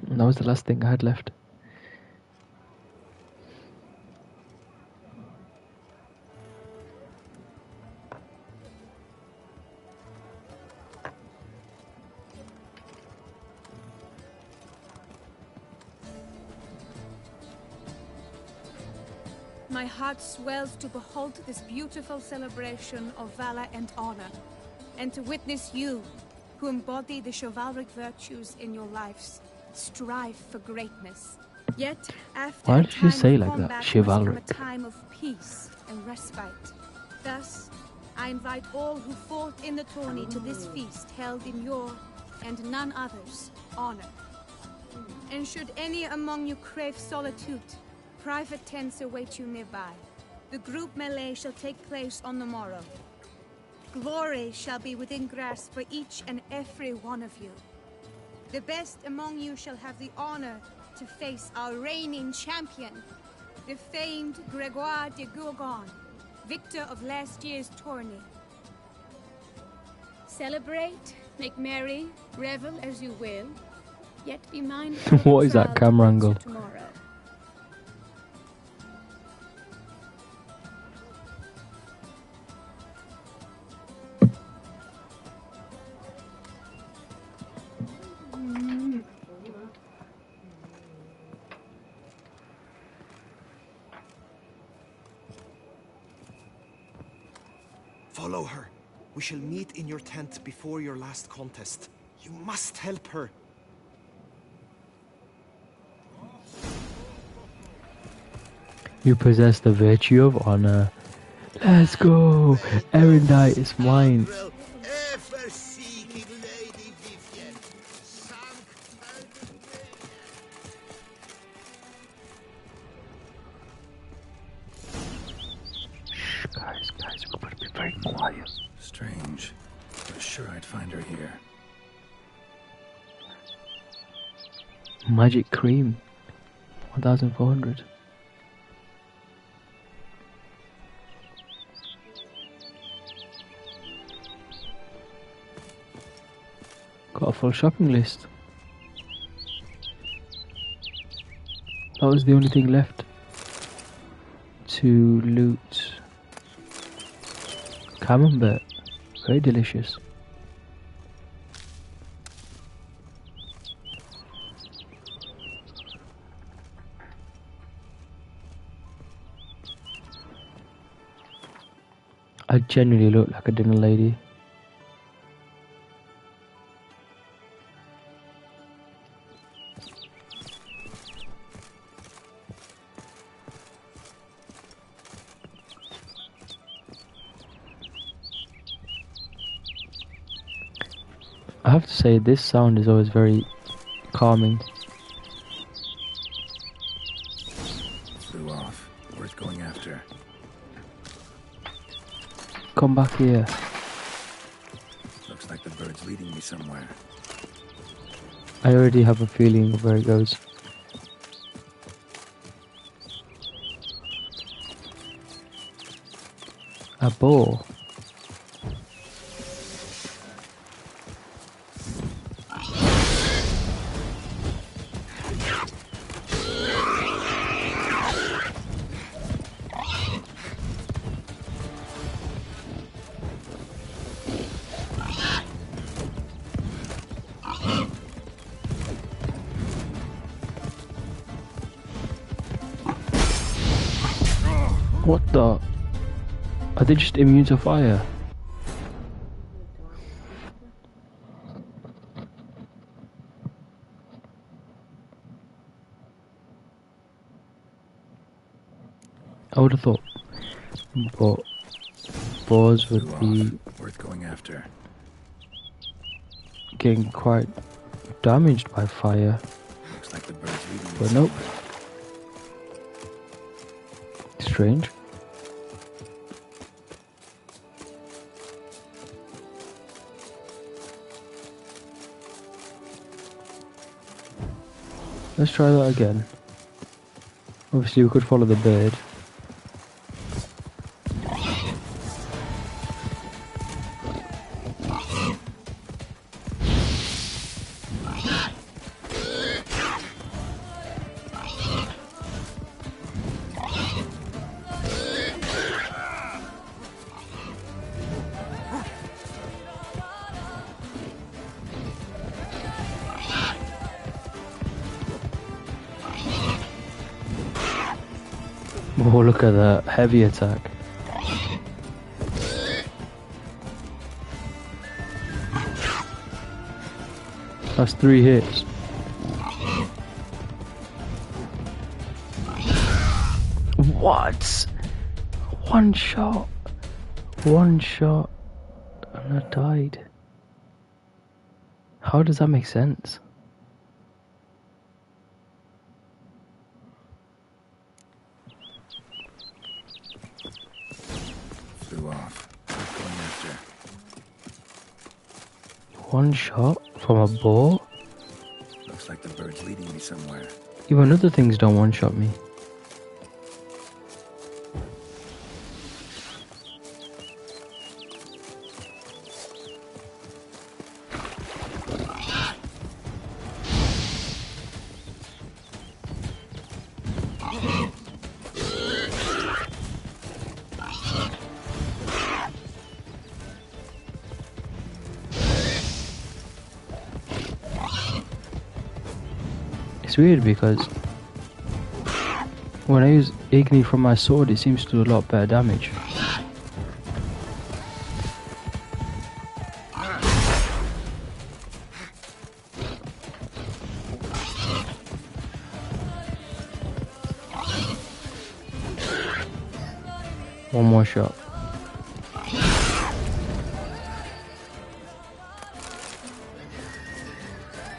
And that was the last thing I had left. My heart swells to behold this beautiful celebration of valor and honor, and to witness you, who embody the chivalric virtues in your lives, strive for greatness. Yet, after Why a did you time say of like that? combat must Chivalric. come a time of peace and respite. Thus, I invite all who fought in the tourney to this feast held in your, and none other's, honor. And should any among you crave solitude, private tents await you nearby. The group melee shall take place on the morrow. Glory shall be within grasp for each and every one of you. The best among you shall have the honor to face our reigning champion, the famed Gregoire de Gourgon, victor of last year's tourney. Celebrate, make merry, revel as you will, yet be mindful of What the is that trial camera awaits you angle? tomorrow. Follow her. We shall meet in your tent before your last contest. You must help her. You possess the virtue of honor. Let's go! Erendite is mine. Ever-seeking Lady Vivian, Shh, guys, we're going to be very quiet. Strange. I was sure I'd find her here. Magic cream. 1,400. Got a full shopping list. That was the only thing left to loot. Camembert. Very delicious. I genuinely look like a dinner lady. I have to say, this sound is always very calming. Flew off. Worth going after. Come back here. Looks like the bird's leading me somewhere. I already have a feeling of where it goes. A boar. What the? Are they just immune to fire? I would have thought boars would be worth going after. Getting quite damaged by fire. Looks like the bird's leading me But nope. Strange. Let's try that again. Obviously we could follow the bird. Oh, look at that heavy attack. That's 3 hits. What? One shot. One shot. And I died. How does that make sense? Flew off. Going after. One shot from a bow? Looks like the bird's leading me somewhere. Even other things don't one-shot me. It's weird because when I use Igni from my sword, it seems to do a lot better damage. One more shot.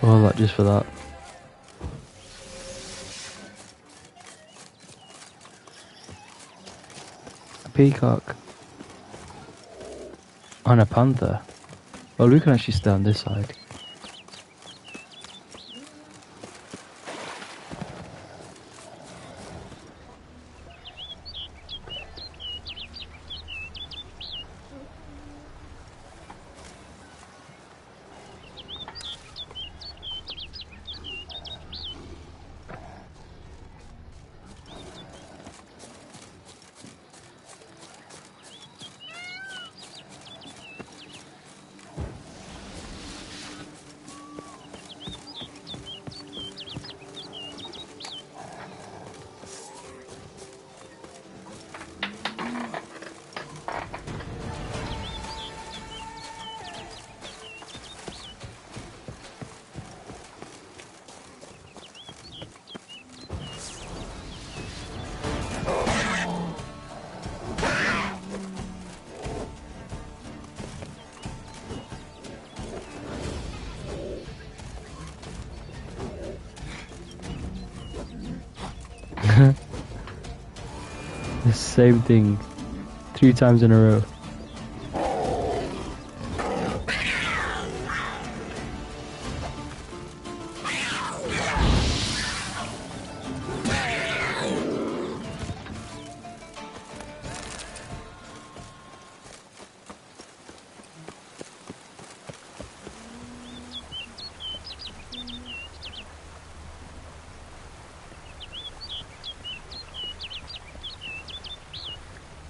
All that just for that. A peacock. And a panther. Well, we can actually stay on this side. The same thing 3 times in a row.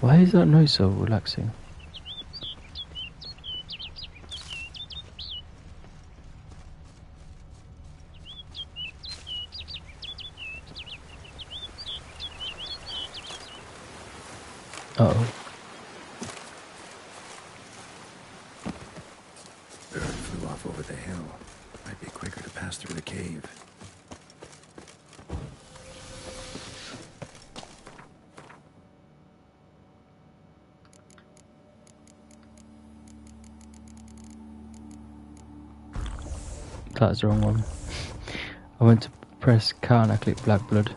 Why is that noise so relaxing? Uh-oh. Bird flew off over the hill. Might be quicker to pass through the cave. That's the wrong one. I went to press car and I clicked Black Blood.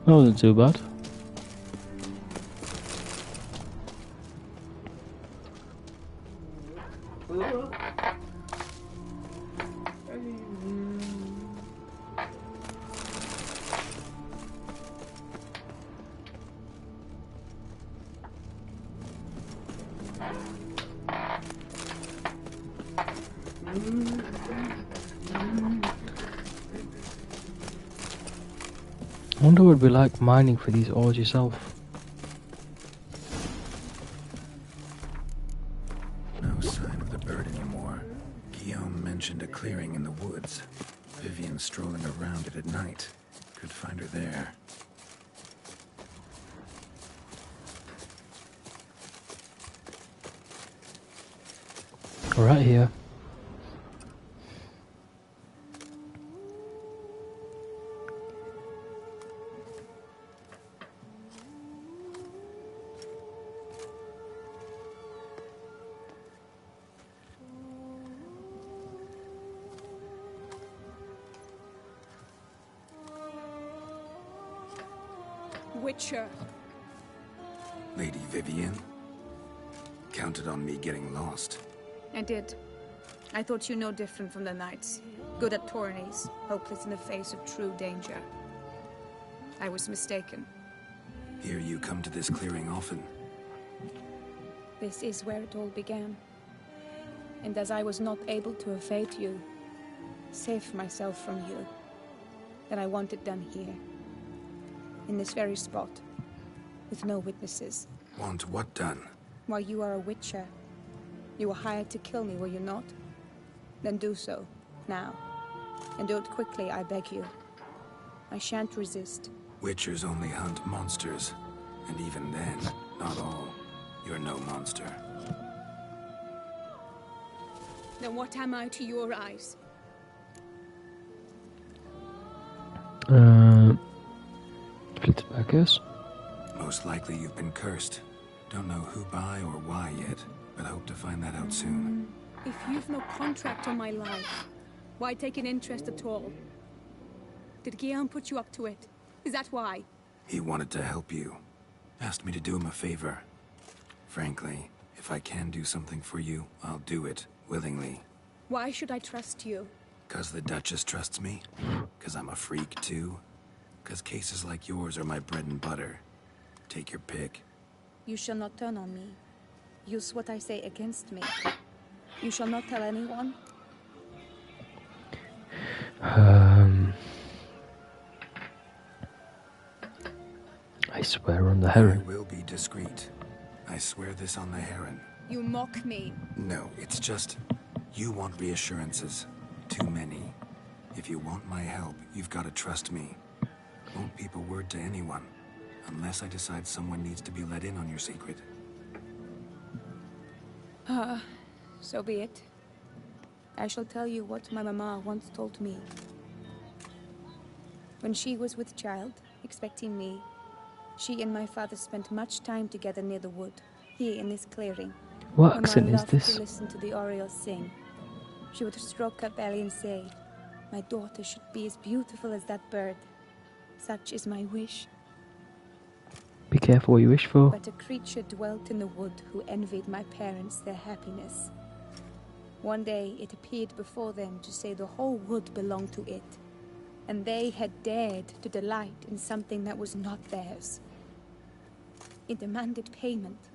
That wasn't too bad. I wonder what it'd be like mining for these ores yourself. No sign of the bird anymore. Guillaume mentioned a clearing in the woods. Vivian strolling around it at night. Could find her there. Right here. Witcher. Lady Vivian? Counted on me getting lost. I did. I thought you no different from the knights. Good at tourneys, hopeless in the face of true danger. I was mistaken. Hear you come to this clearing often. This is where it all began. And as I was not able to evade you, save myself from you, then I want it done here. In this very spot, with no witnesses. Want what done? While you are a witcher, you were hired to kill me, were you not? Then do so, now. And do it quickly, I beg you. I shan't resist. Witchers only hunt monsters. And even then, not all. You're no monster. Then what am I to your eyes? I guess. Most likely you've been cursed. Don't know who by or why yet, but hope to find that out soon. If you've no contract on my life, why take an interest at all? Did Guillaume put you up to it? Is that why? He wanted to help you. Asked me to do him a favor. Frankly, if I can do something for you, I'll do it, willingly. Why should I trust you? 'Cause the Duchess trusts me? 'Cause I'm a freak, too? 'Cause cases like yours are my bread and butter. Take your pick. You shall not turn on me. Use what I say against me. You shall not tell anyone? I swear on the heron. I will be discreet. I swear this on the heron. You mock me. No, it's just... You want reassurances. Too many. If you want my help, you've got to trust me. Won't peep a word to anyone. Unless I decide someone needs to be let in on your secret. So be it. I shall tell you what my mama once told me. When she was with child, expecting me, she and my father spent much time together near the wood, here in this clearing. What accent is loved this? to listen to the orioles sing. She would stroke her belly and say, "My daughter should be as beautiful as that bird. Such is my wish." Be careful what you wish for. But a creature dwelt in the wood who envied my parents their happiness. One day it appeared before them to say the whole wood belonged to it, and they had dared to delight in something that was not theirs. It demanded payment.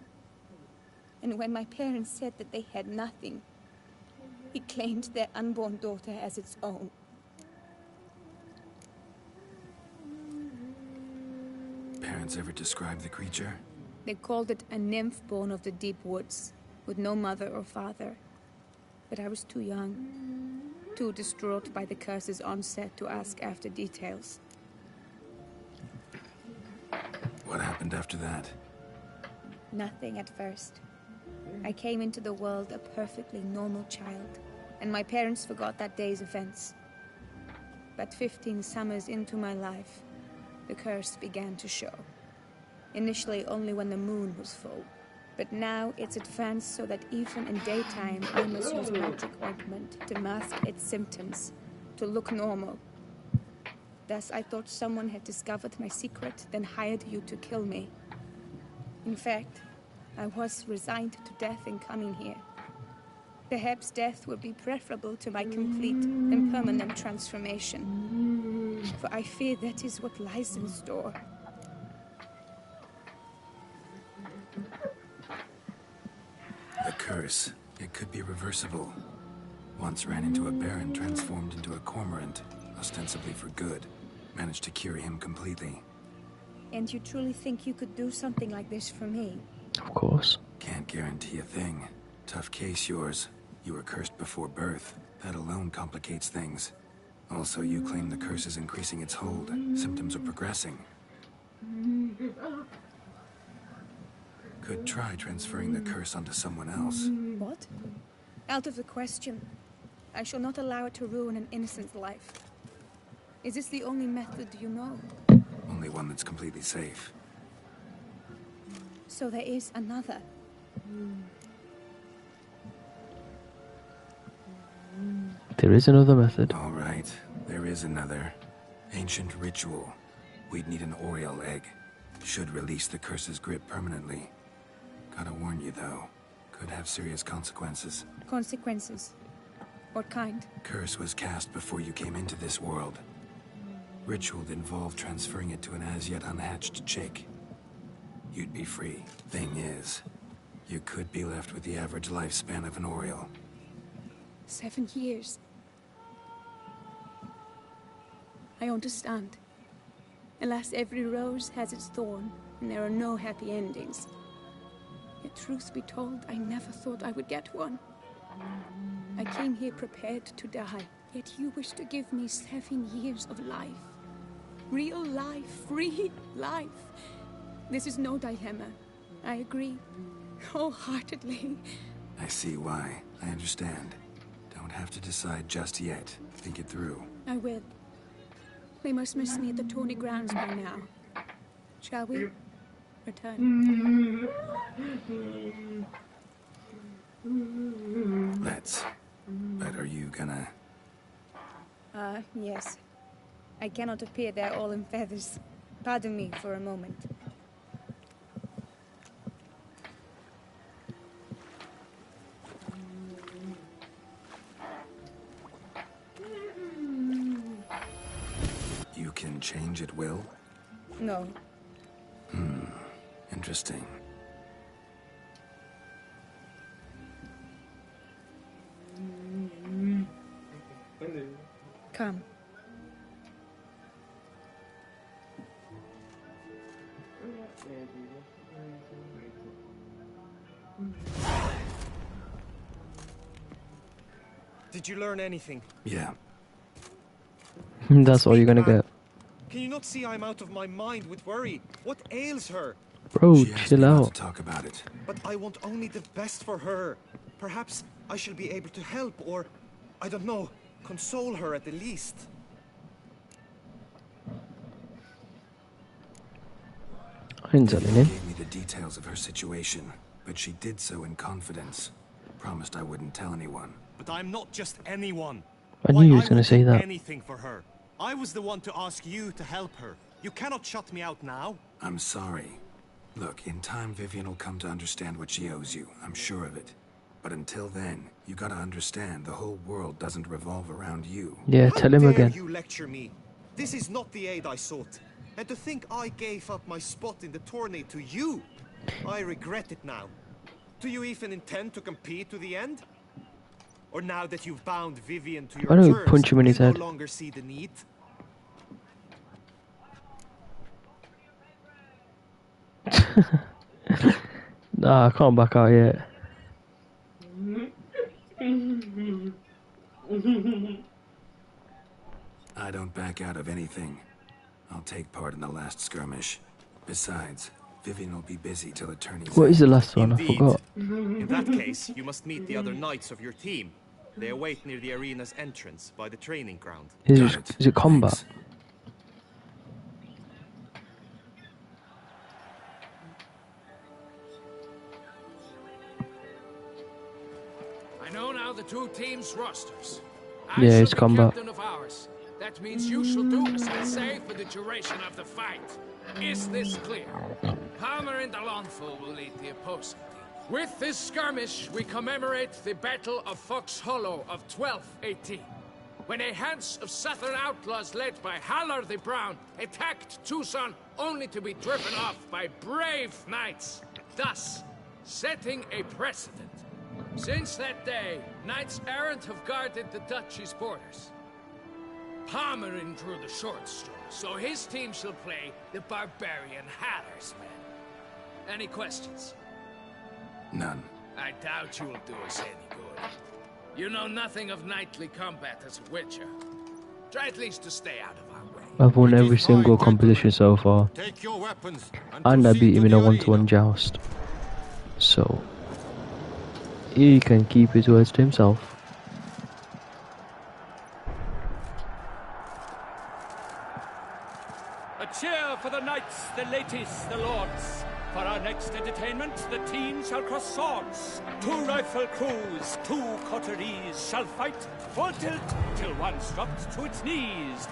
And when my parents said that they had nothing, it claimed their unborn daughter as its own. Parents ever describe the creature? They called it a nymph born of the deep woods, with no mother or father. But I was too young, too distraught by the curse's onset to ask after details. What happened after that? Nothing at first. I came into the world a perfectly normal child, and my parents forgot that day's events. But 15 summers into my life, the curse began to show. Initially only when the moon was full. But now it's advanced so that even in daytime I must use magic ointment to mask its symptoms, to look normal. Thus, I thought someone had discovered my secret, then hired you to kill me. In fact, I was resigned to death in coming here. Perhaps death would be preferable to my complete and permanent transformation. For I fear that is what lies in store. The curse. It could be reversible. Once ran into a baron transformed into a cormorant, ostensibly for good. Managed to cure him completely. And you truly think you could do something like this for me? Of course. Can't guarantee a thing. Tough case, yours. You were cursed before birth. That alone complicates things. Also, you claim the curse is increasing its hold. Symptoms are progressing. Could try transferring the curse onto someone else. What? Out of the question. I shall not allow it to ruin an innocent's life. Is this the only method you know? Only one that's completely safe. So there is another. There is another method. All right, there is another. Ancient ritual. We'd need an Oriole egg. Should release the curse's grip permanently. Gotta warn you, though. Could have serious consequences. Consequences? What kind? Curse was cast before you came into this world. Ritual involved transferring it to an as-yet unhatched chick. You'd be free. Thing is, you could be left with the average lifespan of an Oriole. 7 years. I understand. Alas, every rose has its thorn, and there are no happy endings. Yet, truth be told, I never thought I would get one. I came here prepared to die, yet you wish to give me 7 years of life. Real life, free life. This is no dilemma. I agree, wholeheartedly. I see why. I understand. Don't have to decide just yet. Think it through. I will. They must miss me at the Tourney grounds by now. Shall we? Return. Let's. But are you gonna... Yes. I cannot appear there all in feathers. Pardon me for a moment. You can change at will? No. Interesting. Come. Did you learn anything? Yeah. That's all you're gonna get. Can you not see I'm out of my mind with worry? What ails her? Bro, She asked chill me not out. to talk about it. But I want only the best for her. Perhaps I shall be able to help or, I don't know, console her at the least. I ain't telling him. Gave me the details of her situation, but she did so in confidence. Promised I wouldn't tell anyone. But I'm not just anyone. I knew he was gonna say that. Anything for her. I was the one to ask you to help her. You cannot shut me out now. I'm sorry. Look, in time Vivian will come to understand what she owes you. I'm sure of it. But until then, you gotta understand the whole world doesn't revolve around you. Yeah, tell him How dare again. you lecture me? This is not the aid I sought. And to think I gave up my spot in the tourney to you, I regret it now. Do you even intend to compete to the end? Or now that you've bound Vivian to your Why don't we terms, punch him in his you head? no longer see the need? Nah, I can't back out yet. I don't back out of anything. I'll take part in the last skirmish. Besides, Vivian will be busy till the tourney's What is the end. last one? I Indeed. forgot. In that case, you must meet the other knights of your team. They await near the arena's entrance by the training ground. Is it combat? Thanks. I know now the two teams' rosters. Yeah, I it's shall be combat. captain of ours. That means you shall do as I say for the duration of the fight. Is this clear? Hammer and Alonso will lead the opposing team. With this skirmish, we commemorate the Battle of Fox Hollow of 1218, when a hands of southern outlaws led by Haller the Brown attacked Toussaint only to be driven off by brave knights, thus setting a precedent. Since that day, knights errant have guarded the duchy's borders. Palmerin drew the short straw, so his team shall play the barbarian Haller's men. Any questions? None. I doubt you'll do us any good. You know nothing of knightly combat as a witcher. Try at least to stay out of our way. I've won every single competition so far, Take your weapons and I beat him in a one. one-to-one joust. So, he can keep his words to himself. A cheer for the knights, the ladies, the lords. For our next entertainment, the team shall cross swords. 2 rifle crews, 2 coteries shall fight full tilt till one's dropped to its knees.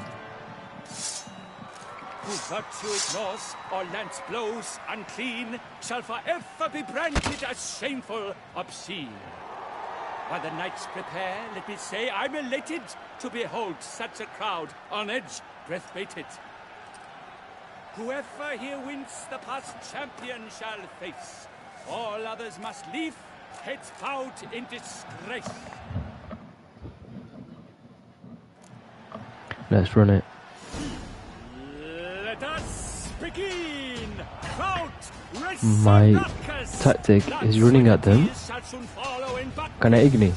Who virtue ignores or lance blows unclean shall forever be branded as shameful, obscene. While the knights prepare, let me say I'm elated to behold such a crowd on edge, breath baited. Whoever here wins the past champion shall face. All others must leave, heads bowed in disgrace. Let's run it. Let us begin. Crowd, race My Narcus. tactic is running at them. Shall soon follow in back. Can I ignite?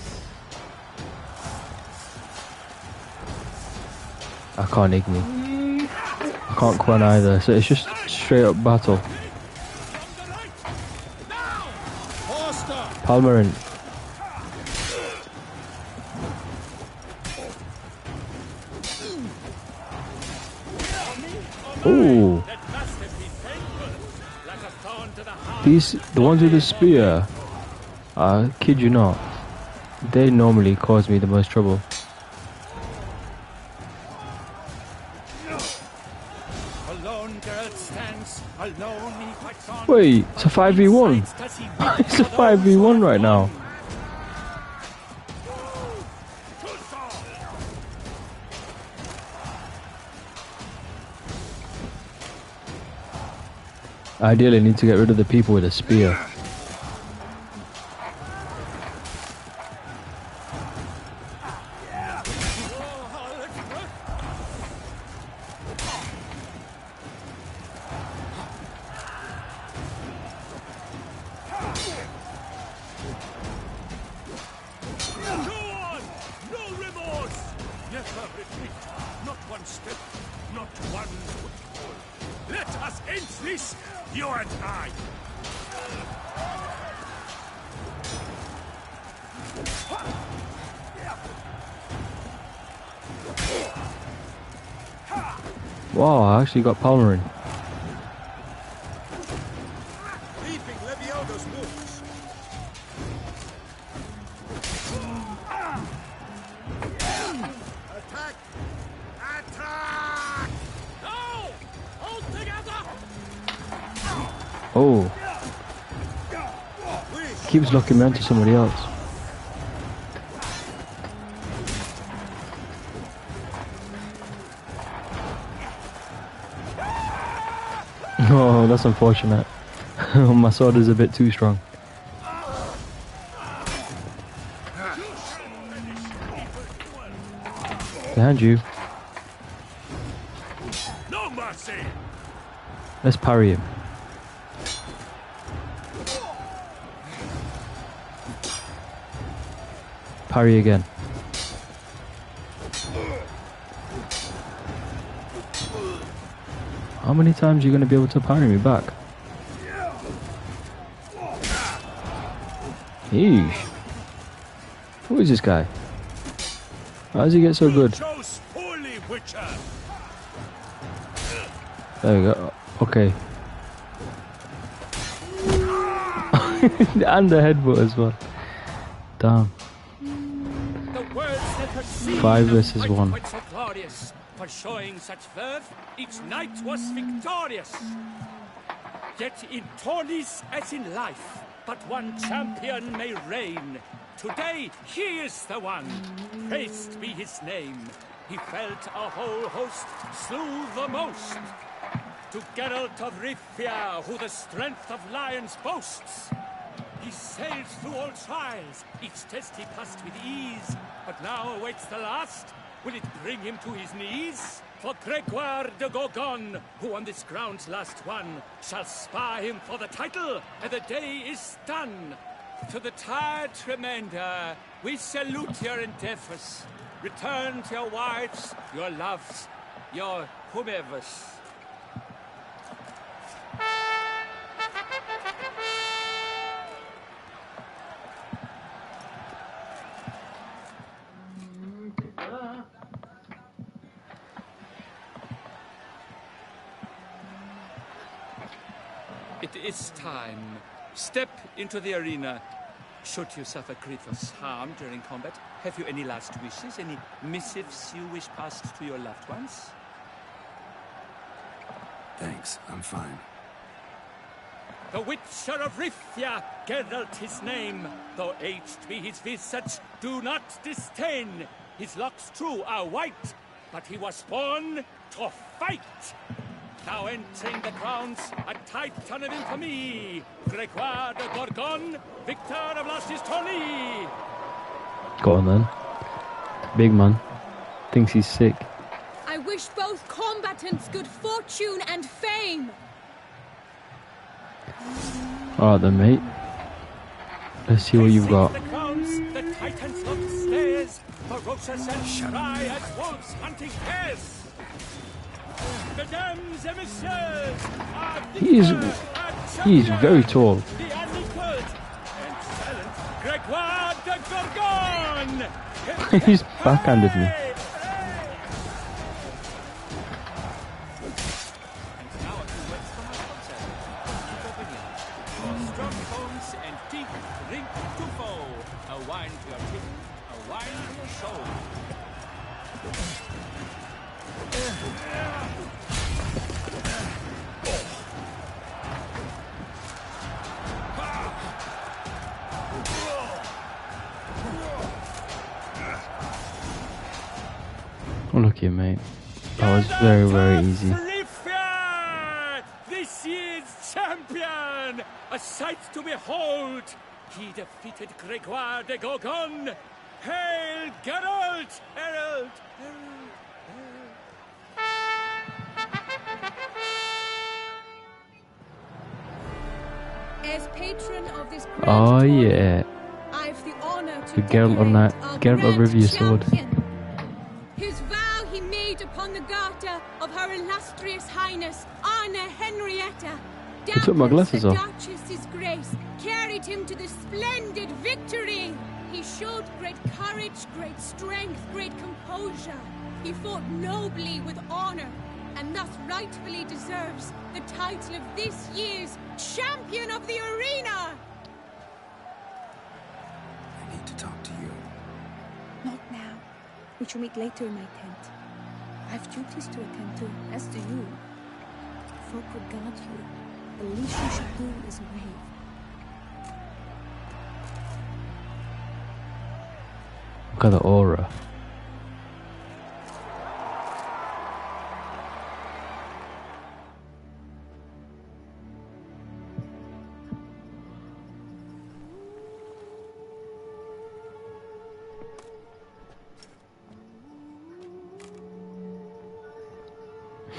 I can't ignite. I can't Quan either, so it's just straight up battle. Palmerin. Ooh. The ones with the spear, I kid you not, they normally cause me the most trouble. Wait, it's a 5v1. It's a 5v1 right now. Ideally, I need to get rid of the people with a spear. Wow, I actually got Palmerin. Oh. Keeps locking me onto somebody else. Oh, that's unfortunate. My sword is a bit too strong. Behind you. No mercy. Let's parry him. Parry again. How many times are you going to be able to parry me back? Eesh. Who is this guy? How does he get so good? There we go. Okay. And the headbutt as well. Damn. words never seen 5 a versus fight 1. quite so glorious. For showing such verve, each knight was victorious. Yet in tourneys as in life, but one champion may reign. Today he is the one, praised be his name. He felt a whole host, slew the most. To Geralt of Rivia, who the strength of lions boasts. He sailed through all trials, each test he passed with ease. But now awaits the last. Will it bring him to his knees? For Gregoire de Gorgon, who on this ground last won, shall spar him for the title, and the day is done. To the tired remainder, we salute your endeavors. Return to your wives, your loves, your whomevers. It is time. Step into the arena. Should you suffer grievous harm during combat, have you any last wishes? Any missives you wish passed to your loved ones? Thanks, I'm fine. The Witcher of Rivia, Geralt his name. Though aged be his visage, do not disdain. His locks true are white, but he was born to fight. Now entering the grounds, a titan of infamy, Gregoire de Gorgon, victor of last year's Tourney. Go on then. Big man. Thinks he's sick. I wish both combatants good fortune and fame. Alright then, mate. Let's see what you've got. The grounds, the titans look stairs, ferocious and shy as wolves hunting hares. Mesdames et messieurs, He is very tall. the unequaled and silent Gregoire de Gorgon. He's backhanded me. And now a few words from our sponsor, for strong bones and deep drink to foe. A wine to your tip, a wine to your soul. Oh, look here, mate. That was very, very easy. Rivia, this year's champion, a sight to behold. He defeated Gregoire de Gorgon. Hail, Geralt! Herald! As patron of this grand Oh tourney, yeah. I've the honor to The Geralt of decorate our Geralt of grand Rivia sword. champion. His vow he made upon the garter of her illustrious highness, Anna Henrietta. I took my glasses the off. Duchess's grace carried him to the splendid victory. He showed great courage, great strength, great composure. He fought nobly with honor, and thus rightfully deserves the title of this year's Champion of the Arena! I need to talk to you. Not now. We shall meet later in my tent. I have duties to attend to, as do you. Folk regard you. The least you should do is wave. Look at the aura.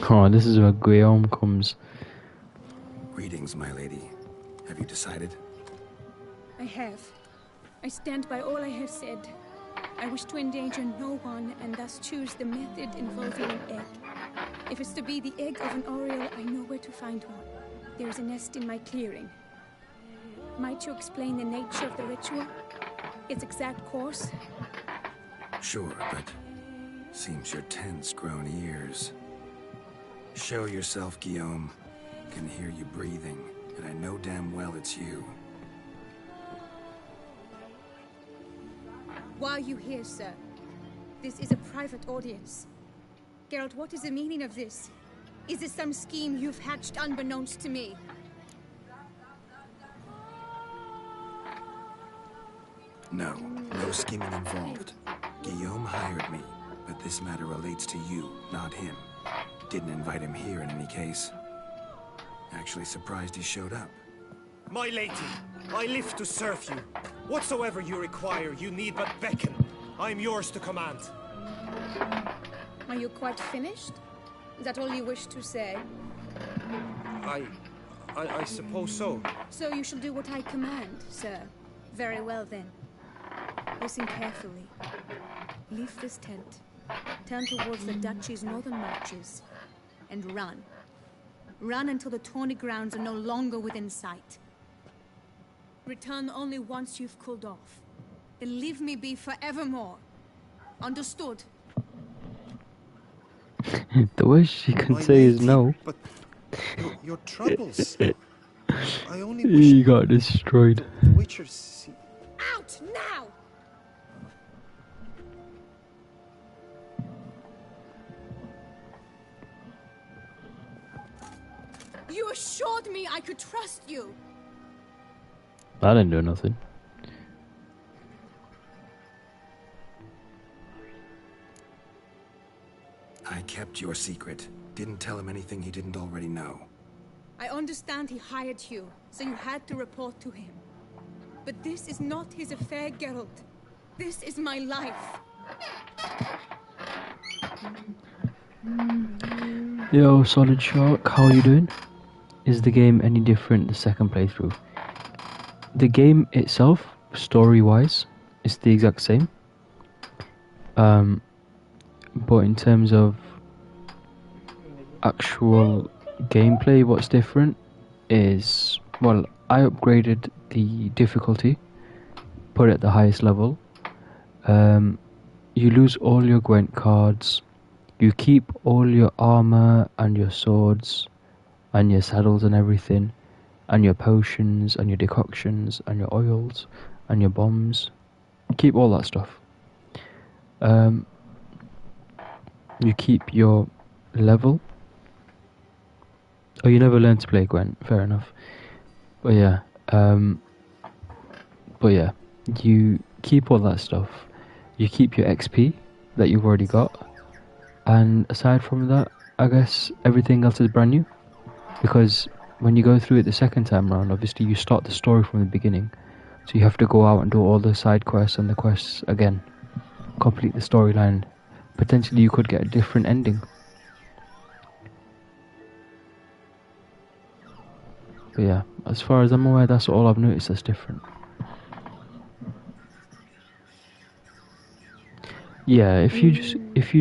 Oh, this is where Guillaume comes. Greetings, my lady. Have you decided? I have. I stand by all I have said. I wish to endanger no one, and thus choose the method involving an egg. If it's to be the egg of an oriole, I know where to find one. There is a nest in my clearing. Might you explain the nature of the ritual? Its exact course? Sure, but seems your tense grown ears. Show yourself, Guillaume. Can hear you breathing, and I know damn well it's you. Why are you here, sir? This is a private audience. Geralt, what is the meaning of this? Is this some scheme you've hatched unbeknownst to me? No, no scheming involved. Guillaume hired me, but this matter relates to you, not him. Didn't invite him here in any case. Actually surprised he showed up. My lady, I live to serve you. Whatsoever you require, you need but beckon. I am yours to command. Are you quite finished? Is that all you wish to say? I suppose so. So you shall do what I command, sir. Very well then. Listen carefully. Leave this tent. Turn towards the duchy's northern marches. And run. Run until the Tourney grounds are no longer within sight. Return only once you've cooled off. Then leave me be forevermore. Understood? The worst she can say is no. But your troubles. I only He wish got destroyed. the Witcher's see. Out now! You assured me I could trust you. I didn't do nothing. I kept your secret. Didn't tell him anything he didn't already know. I understand he hired you, so you had to report to him. But this is not his affair, Geralt. This is my life. Yo, Solid Shark, how are you doing? Is the game any different the second playthrough? The game itself, story-wise, is the exact same. But in terms of actual gameplay, what's different is, well, I upgraded the difficulty, put it at the highest level. You lose all your Gwent cards. You keep all your armor and your swords and your saddles and everything, and your potions and your decoctions and your oils and your bombs. You keep all that stuff. You keep your level. Oh, you never learned to play Gwent, fair enough. But yeah, you keep all that stuff. You keep your XP that you've already got. And aside from that, I guess everything else is brand new. Because when you go through it the second time around, obviously you start the story from the beginning. So you have to go out and do all the side quests and the quests again. Complete the storyline. Potentially you could get a different ending. But yeah, as far as I'm aware, that's all I've noticed that's different. Yeah, if you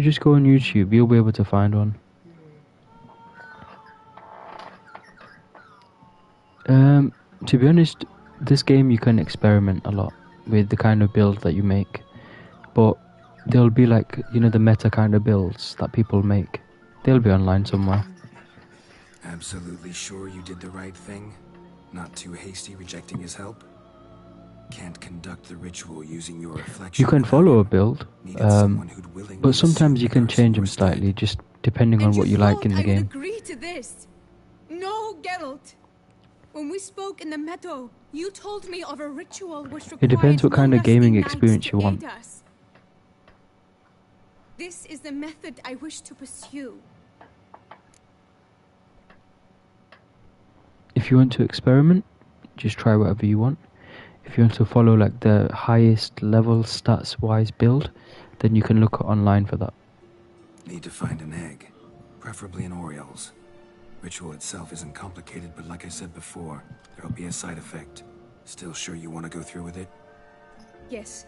just go on YouTube, you'll be able to find one. To be honest, this game you can experiment a lot with the kind of build that you make, but there'll be like, you know, the meta kind of builds that people make. They'll be online somewhere. Absolutely sure you did the right thing? Not too hasty rejecting his help? Can't conduct the ritual using your reflection. You can follow a build, but sometimes you can change them slightly, just depending on what you like in the game. I would agree to this. No, Geralt. When we spoke in the meadow, you told me of a ritual which required It depends what kind of gaming experience you want. This is the method I wish to pursue. If you want to experiment, just try whatever you want. If you want to follow like the highest level stats wise build, then you can look online for that. Need to find an egg, preferably an Oriole's. Ritual itself isn't complicated, but like I said before, there'll be a side effect. Still sure you want to go through with it? Yes.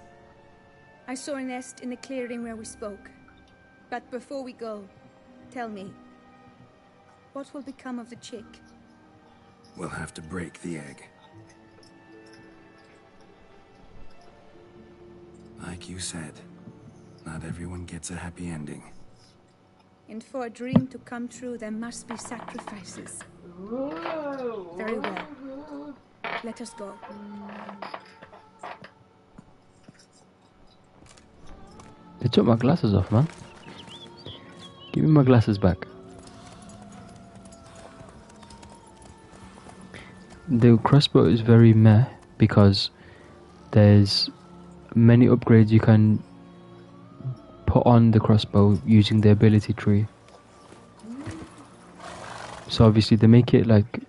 I saw a nest in the clearing where we spoke. But before we go, tell me, what will become of the chick? We'll have to break the egg. Like you said, not everyone gets a happy ending. And for a dream to come true, there must be sacrifices. Very well. Let us go. took my glasses off, man. Give me my glasses back. The crossbow is very meh because there's many upgrades you can put on the crossbow using the ability tree. So obviously they make it like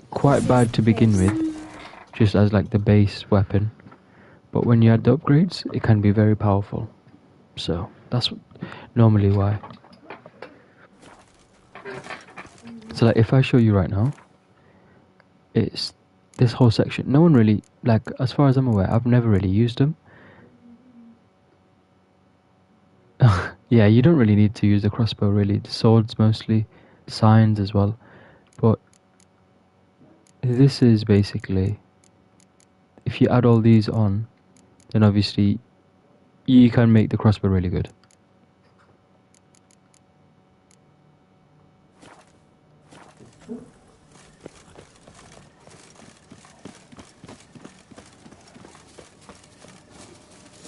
quite bad to begin with, just as like the base weapon. But when you add the upgrades, it can be very powerful. So that's normally why. So like if I show you right now, it's this whole section. No one really, like as far as I'm aware, I've never really used them. Yeah, you don't really need to use the crossbow really. The swords mostly, signs as well. But this is basically, if you add all these on, then obviously you can make the crossbow really good.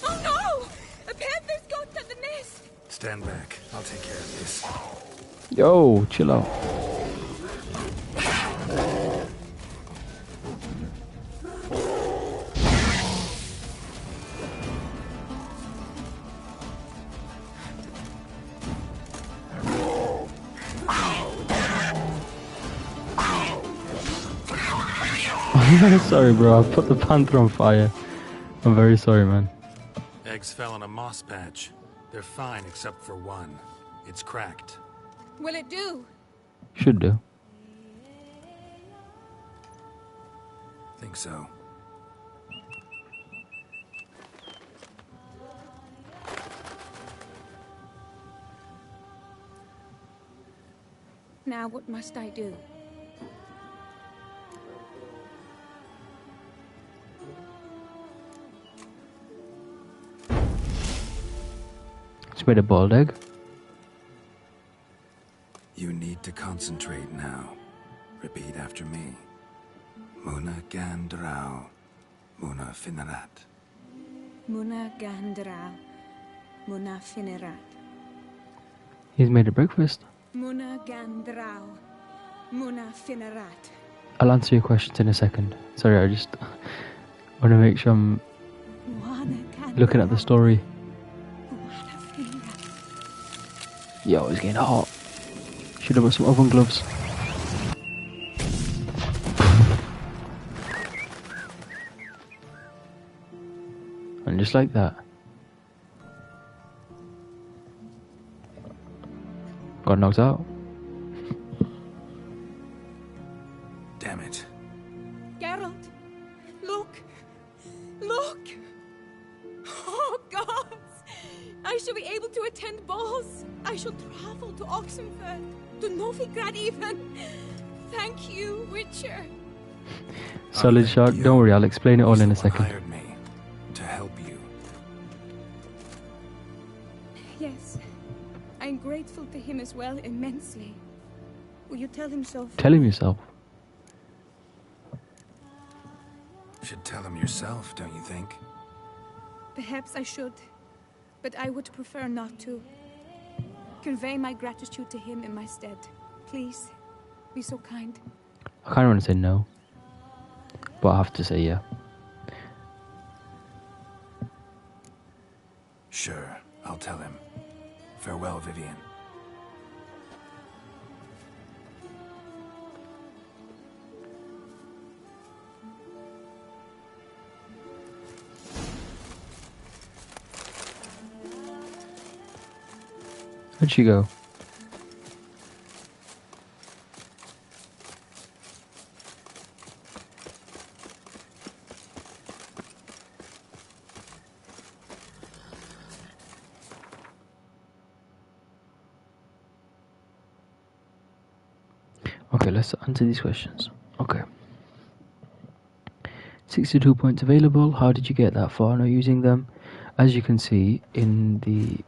Oh no! A panther's got to the nest! Stand back. I'll take care of this. Yo, chill out. I'm very sorry, bro. I put the panther on fire. I'm very sorry, man. Eggs fell on a moss patch. They're fine except for one. It's cracked. Will it do? Should do. Think so. Now what must I do? It's made a boiled egg. You need to concentrate now. Repeat after me. Muna Gandrau. Muna Finerat. Muna Gandra. Muna Finerat. He's made a breakfast. Muna Gandrau. Muna Finerat. I'll answer your questions in a second. Sorry, I just want to make sure I'm looking at the story. Yo, it's getting hot. Should have got some oven gloves. And just like that, got knocked out. Damn it. Geralt, look! Look! Oh, gods! I shall be able to attend balls. I shall travel to Oxenfurt, to Novigrad even. Thank you, Witcher. Solid shot. Don't worry, I'll explain it all in a second. Hired me to help you. Yes. I'm grateful to him as well, immensely. Will you tell him so? Tell him yourself. Should tell him yourself, don't you think? Perhaps I should, but I would prefer not to. Convey my gratitude to him in my stead. Please, be so kind. I kind of want to say no, but I have to say yeah. Sure, I'll tell him. Farewell, Vivian. Where'd she go? Okay, let's answer these questions. Okay. 62 points available. How did you get that far? Not using them. As you can see in the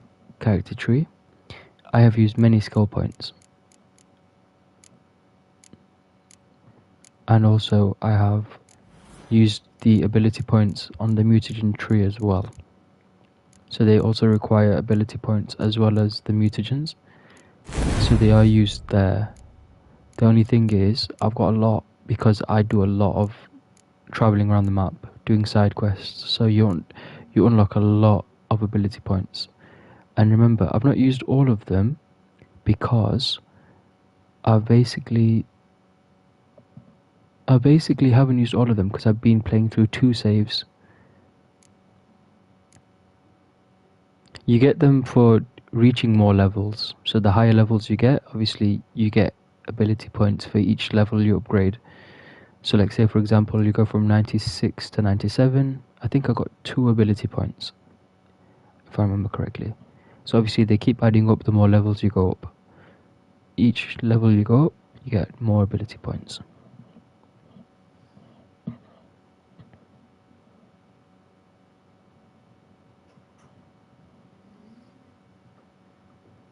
character tree, I have used many skill points. And also I have used the ability points on the mutagen tree as well. so they also require ability points as well as the mutagens. So they are used there. The only thing is, I've got a lot because I do a lot of traveling around the map, doing side quests. So you unlock a lot of ability points. And remember, I've not used all of them because I basically haven't used all of them because I've been playing through 2 saves. You get them for reaching more levels. So the higher levels you get, obviously you get ability points for each level you upgrade. So like say for example you go from 96 to 97, I think I got 2 ability points, if I remember correctly. So obviously they keep adding up the more levels you go up. Each level you go up, you get more ability points.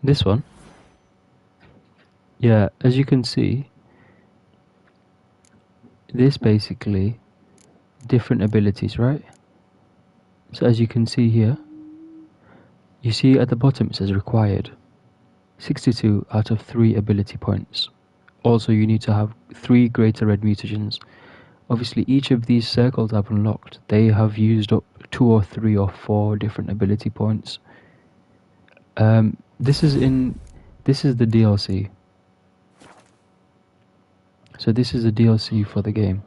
This one, yeah, as you can see, this basically different abilities, right? So as you can see here, you see at the bottom it says required 62 out of 3 ability points. Also you need to have 3 greater red mutagens. Obviously each of these circles I've unlocked, they have used up 2 or 3 or 4 different ability points. This is the DLC. So this is the DLC for the game.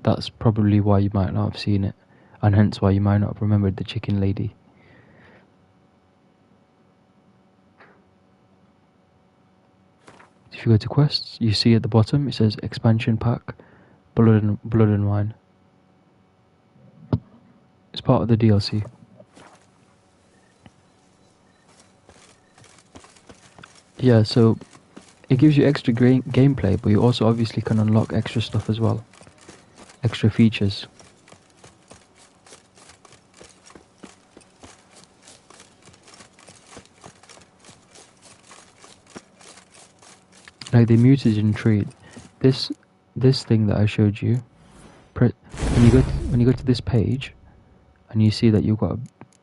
That's probably why you might not have seen it, and hence why you might not have remembered the chicken lady. If you go to quests, you see at the bottom it says expansion pack, blood and wine. It's part of the DLC. Yeah, so it gives you extra gameplay, but you also obviously can unlock extra stuff as well, extra features. Like the mutagen tree, this thing that I showed you. When you go to this page, and you see that you've got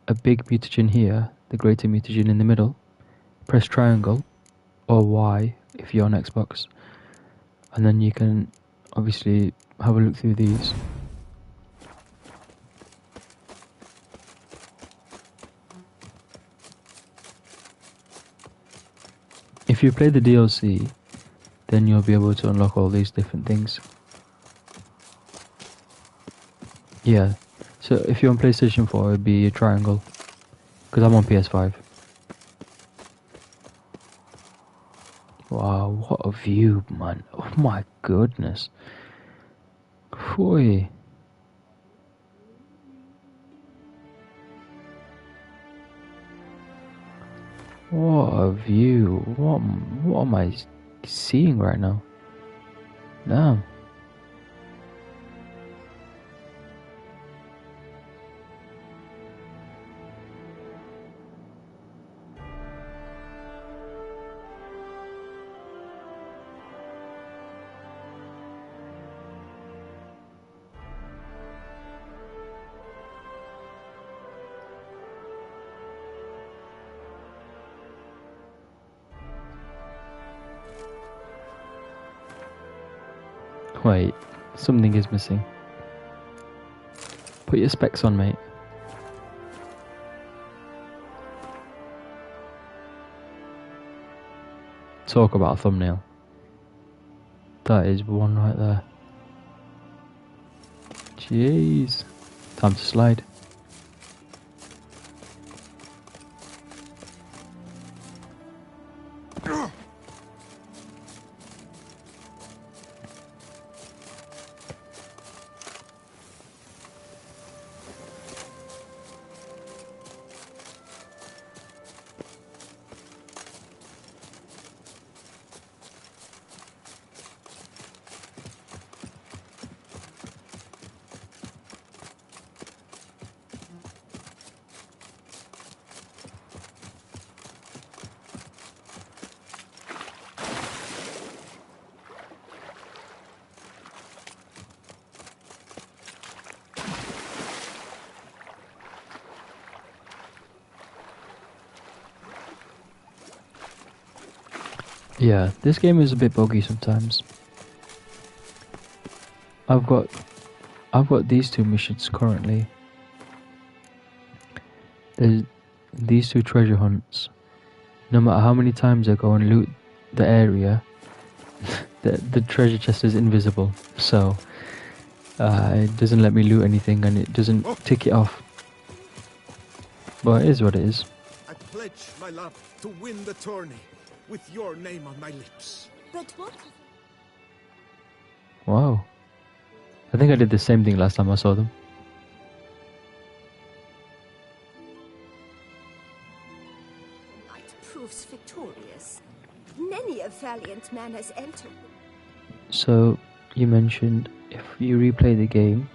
a big mutagen here, the greater mutagen in the middle. Press triangle or Y if you're on Xbox, and then you can obviously have a look through these. If you play the DLC, then you'll be able to unlock all these different things. Yeah, so if you're on PlayStation 4, it would be a triangle, because I'm on PS5. Wow, what a view, man. Oh my goodness. Boy. What a view. What am I seeing right now? Damn. Wait, something is missing. Put your specs on, mate. Talk about a thumbnail. That is one right there. Jeez. Time to slide. Yeah, this game is a bit buggy sometimes. I've got these two missions currently. There's these two treasure hunts. No matter how many times I go and loot the area, the treasure chest is invisible. So it doesn't let me loot anything, and it doesn't tick it off. But it is what it is. I pledge my love to win the tourney with your name on my lips. But what? Wow. I think I did the same thing last time I saw them. Knight proves victorious. Many a valiant man has entered. So, you mentioned if you replay the game,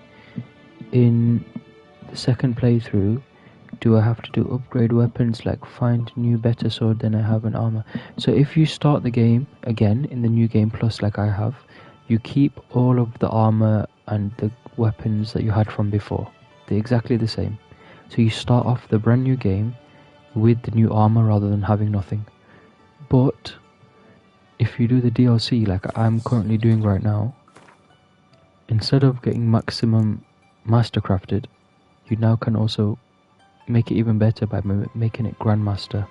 in the second playthrough, do I have to do upgrade weapons, like find new better sword than I have in armor? So if you start the game again in the new game plus like I have, you keep all of the armor and the weapons that you had from before. They're exactly the same. So you start off the brand new game with the new armor rather than having nothing. But if you do the DLC like I'm currently doing right now, instead of getting maximum mastercrafted, you now can also make it even better by making it Grandmaster.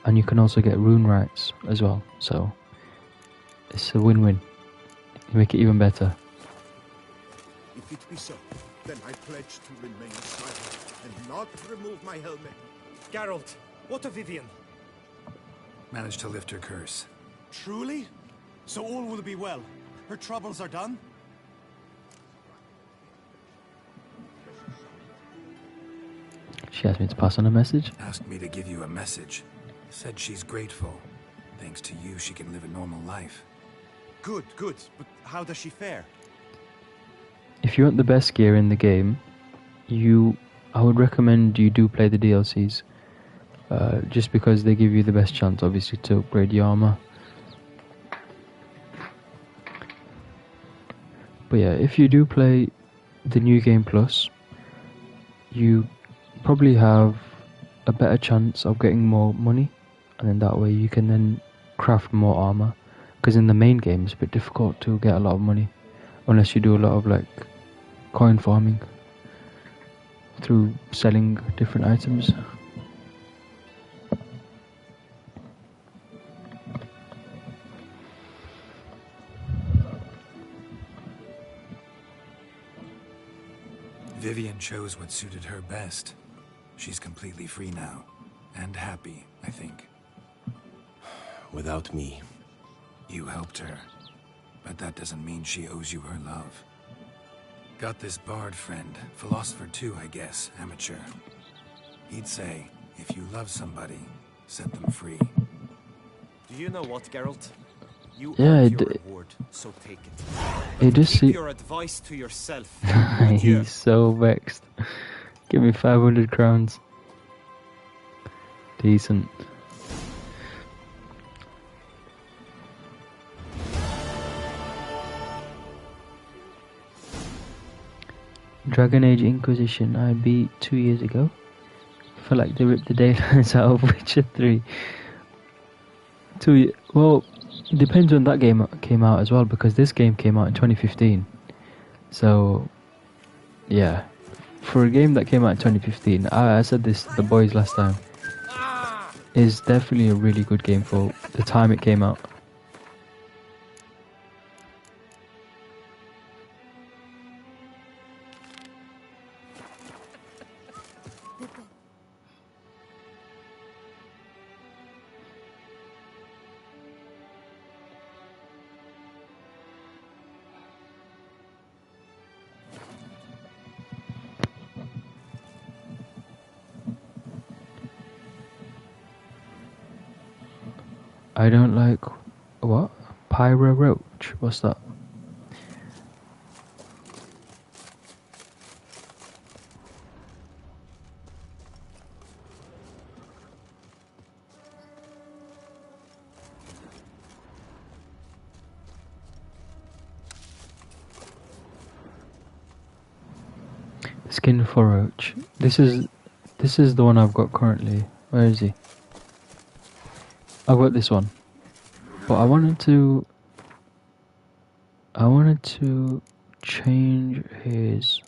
And you can also get rune rights as well. So it's a win-win. You make it even better. If it be so, then I pledge to remain silent and not remove my helmet. Geralt, what of Vivian? Managed to lift her curse. Truly? So all will be well. Her troubles are done? She asked me to pass on a message. Asked me to give you a message. Said she's grateful. Thanks to you, she can live a normal life. Good, good. But how does she fare? If you want the best gear in the game, I would recommend you do play the DLCs. Just because they give you the best chance, obviously, to upgrade your armor. But yeah, if you do play the new game plus, you probably have a better chance of getting more money, and then that way you can then craft more armor. Because in the main game it's a bit difficult to get a lot of money, unless you do a lot of like coin farming through selling different items. Vivian chose what suited her best. She's completely free now. And happy, I think. Without me. You helped her. But that doesn't mean she owes you her love. Got this bard friend. Philosopher too, I guess. Amateur. He'd say, if you love somebody, set them free. Do you know what, Geralt? You Yeah, earned your reward, so take it. It does Keep see. your advice to yourself. He's so vexed. Give me 500 crowns. Decent. Dragon Age Inquisition I beat 2 years ago. I feel like they ripped the daylights out of Witcher 3. Well, it depends when that game came out as well, because this game came out in 2015. So, yeah. For a game that came out in 2015, I said this to the boys last time, is definitely a really good game for the time it came out. I don't like... what? Pyro Roach? What's that? Skin for Roach. This is the one I've got currently. Where is he? I've got this one. But I wanted to change his.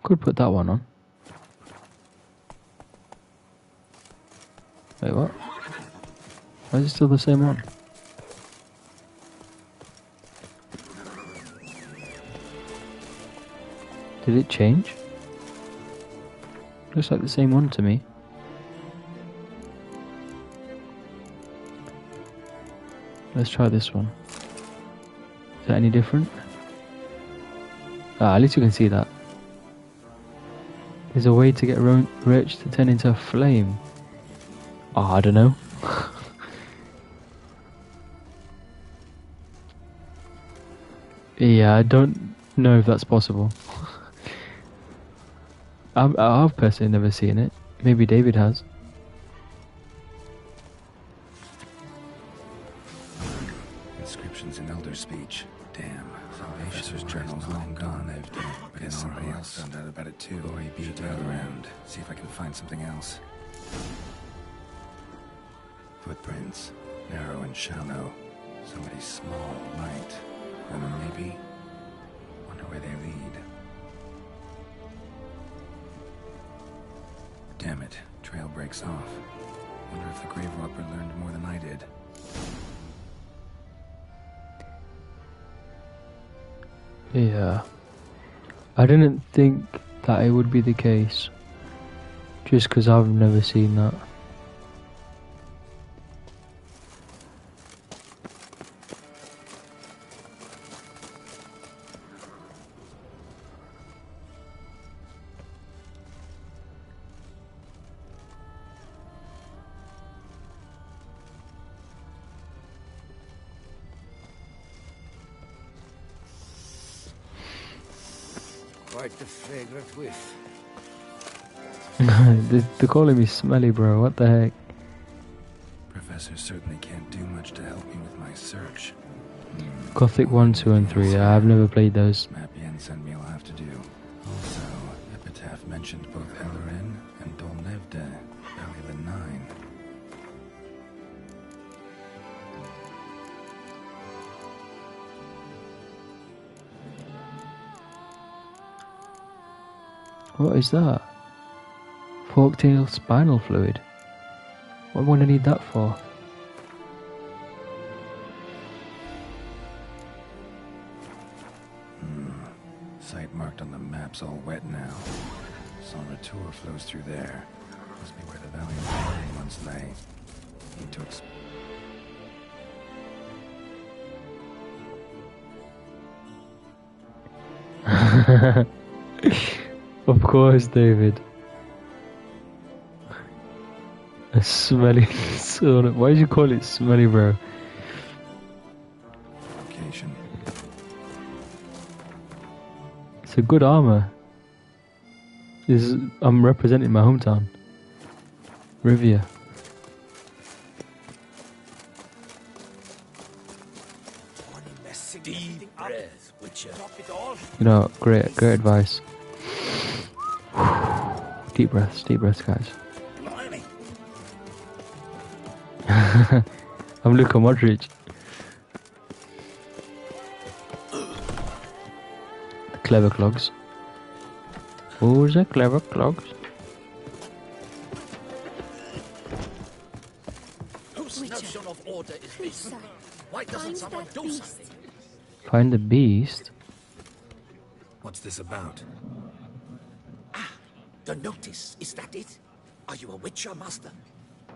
Could put that one on. Wait, what? Why is it still the same one? Did it change? Looks like the same one to me. Let's try this one. Is that any different? Ah, at least you can see that. There's a way to get Roach to turn into a flame. Oh, I don't know. Yeah, I don't know if that's possible. I've personally never seen it. Maybe David has. Inscriptions in Elder speech. Damn. Professor's journal's long gone. I guess somebody else found out about it too. Glory be to around. See if I can find something else. Footprints. Narrow and shallow. Somebody small, light. Woman maybe? Wonder where they lead. Damn it. Trail breaks off. Wonder if the grave robber learned more than I did. Yeah. I didn't think that it would be the case. Just because I've never seen that. Quite the fragrant whiff. They're calling me smelly, bro. What the heck? Professor certainly can't do much to help me with my search. Gothic 1, 2, and 3. I've never played those. Map Yen sent me, I'll have to do. Also, Epitaph mentioned both Ellerin and Dolnevde, Valley of the Nine. What is that? Forktail spinal fluid. What would I need that for? Site marked on the map's all wet now. Son Retour flows through there. Must be where the Valley of the Nine once lay. Need to Of course, David. A smelly son. Why did you call it smelly, bro? location. It's a good armor. I'm representing my hometown, Rivia. Deep breath, Witcher. You know, great advice. Deep breaths, guys. I'm Luka Modric. The clever clogs. Who's a clever clogs? Whose notion of order is this? Why doesn't someone do something? Find the beast. What's this about? Ah, the notice. Is that it? Are you a Witcher, Master?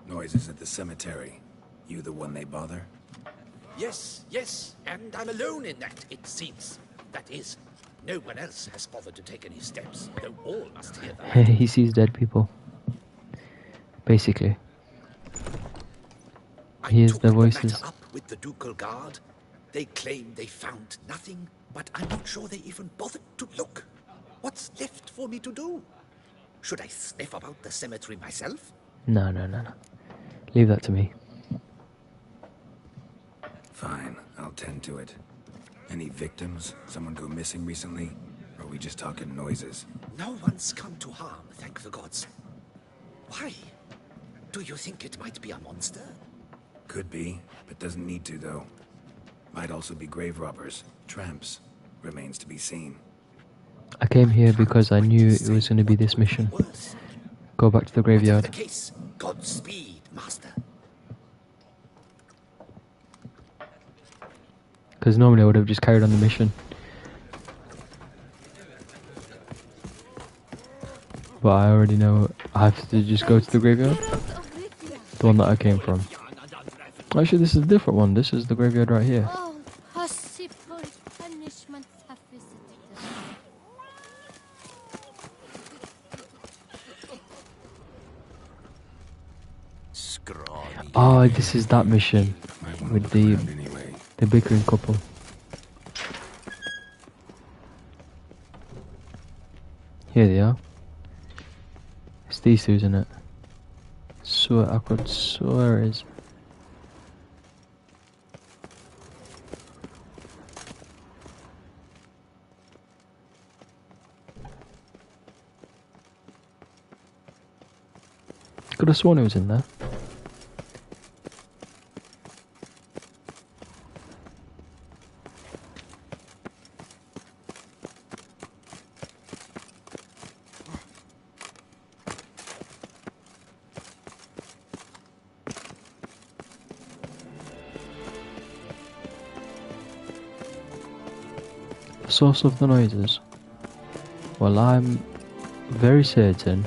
Noises at the cemetery. You the one they bother? Yes, and I'm alone in that, it seems. That is, no one else has bothered to take any steps, though all must hear that. He sees dead people. Basically. He hears their voices. Up with the Ducal Guard. They claim they found nothing, but I'm not sure they even bothered to look. What's left for me to do? Should I sniff about the cemetery myself? No. Leave that to me. Fine, I'll tend to it. Any victims? Someone go missing recently? Or are we just talking noises? No one's come to harm, thank the gods. Why? Do you think it might be a monster? Could be, but doesn't need to, though. Might also be grave robbers, tramps. Remains to be seen. I came here because I knew it was going to be this mission. Go back to the graveyard. Whatever the case, Godspeed, Master. Because normally I would have just carried on the mission. But I already know I have to just go to the graveyard. The one that I came from. Actually, this is a different one. This is the graveyard right here. All possible punishments have visited us. Oh, this is that mission with the bickering couple. Here they are. It's these two, isn't it? I could swear it is. Could have sworn it was in there. The source of the noises? Well, I'm very certain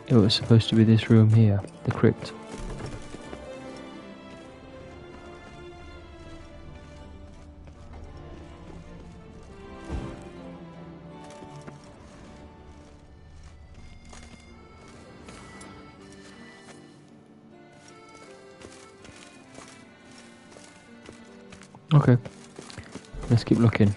it was supposed to be this room here, the crypt. Okay, let's keep looking.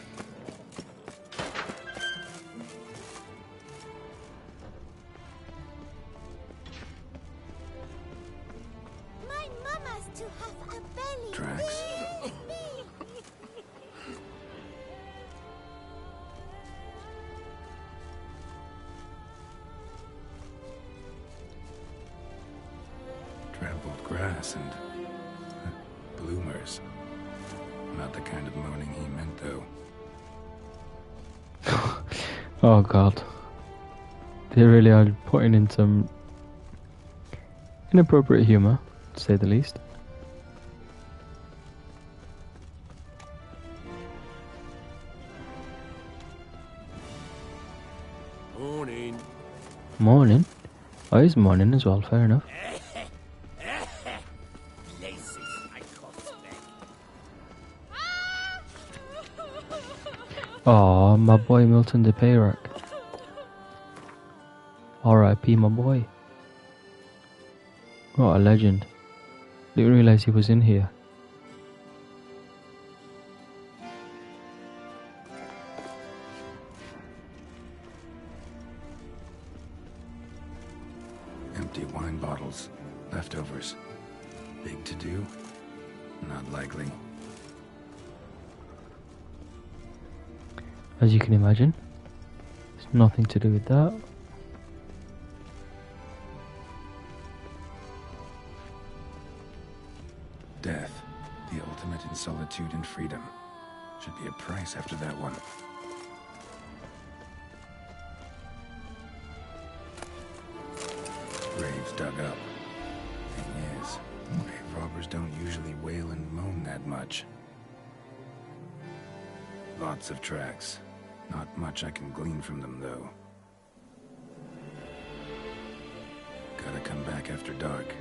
Tracks. Trampled grass and bloomers. Not the kind of moaning he meant, though. Oh god. They really are putting in some inappropriate humour, to say the least. Morning. Morning? Oh, it's morning as well, fair enough. Oh, my boy Milton de Peyrac. R.I.P. my boy. What a legend. Didn't realise he was in here. Empty wine bottles. Leftovers. Big to do? Not likely. As you can imagine, it's nothing to do with that. Death. The ultimate in solitude and freedom. Should be a price after that one. Graves dug up. Thing is, grave robbers don't usually wail and moan that much. Lots of tracks. Not much I can glean from them, though. Gotta come back after dark.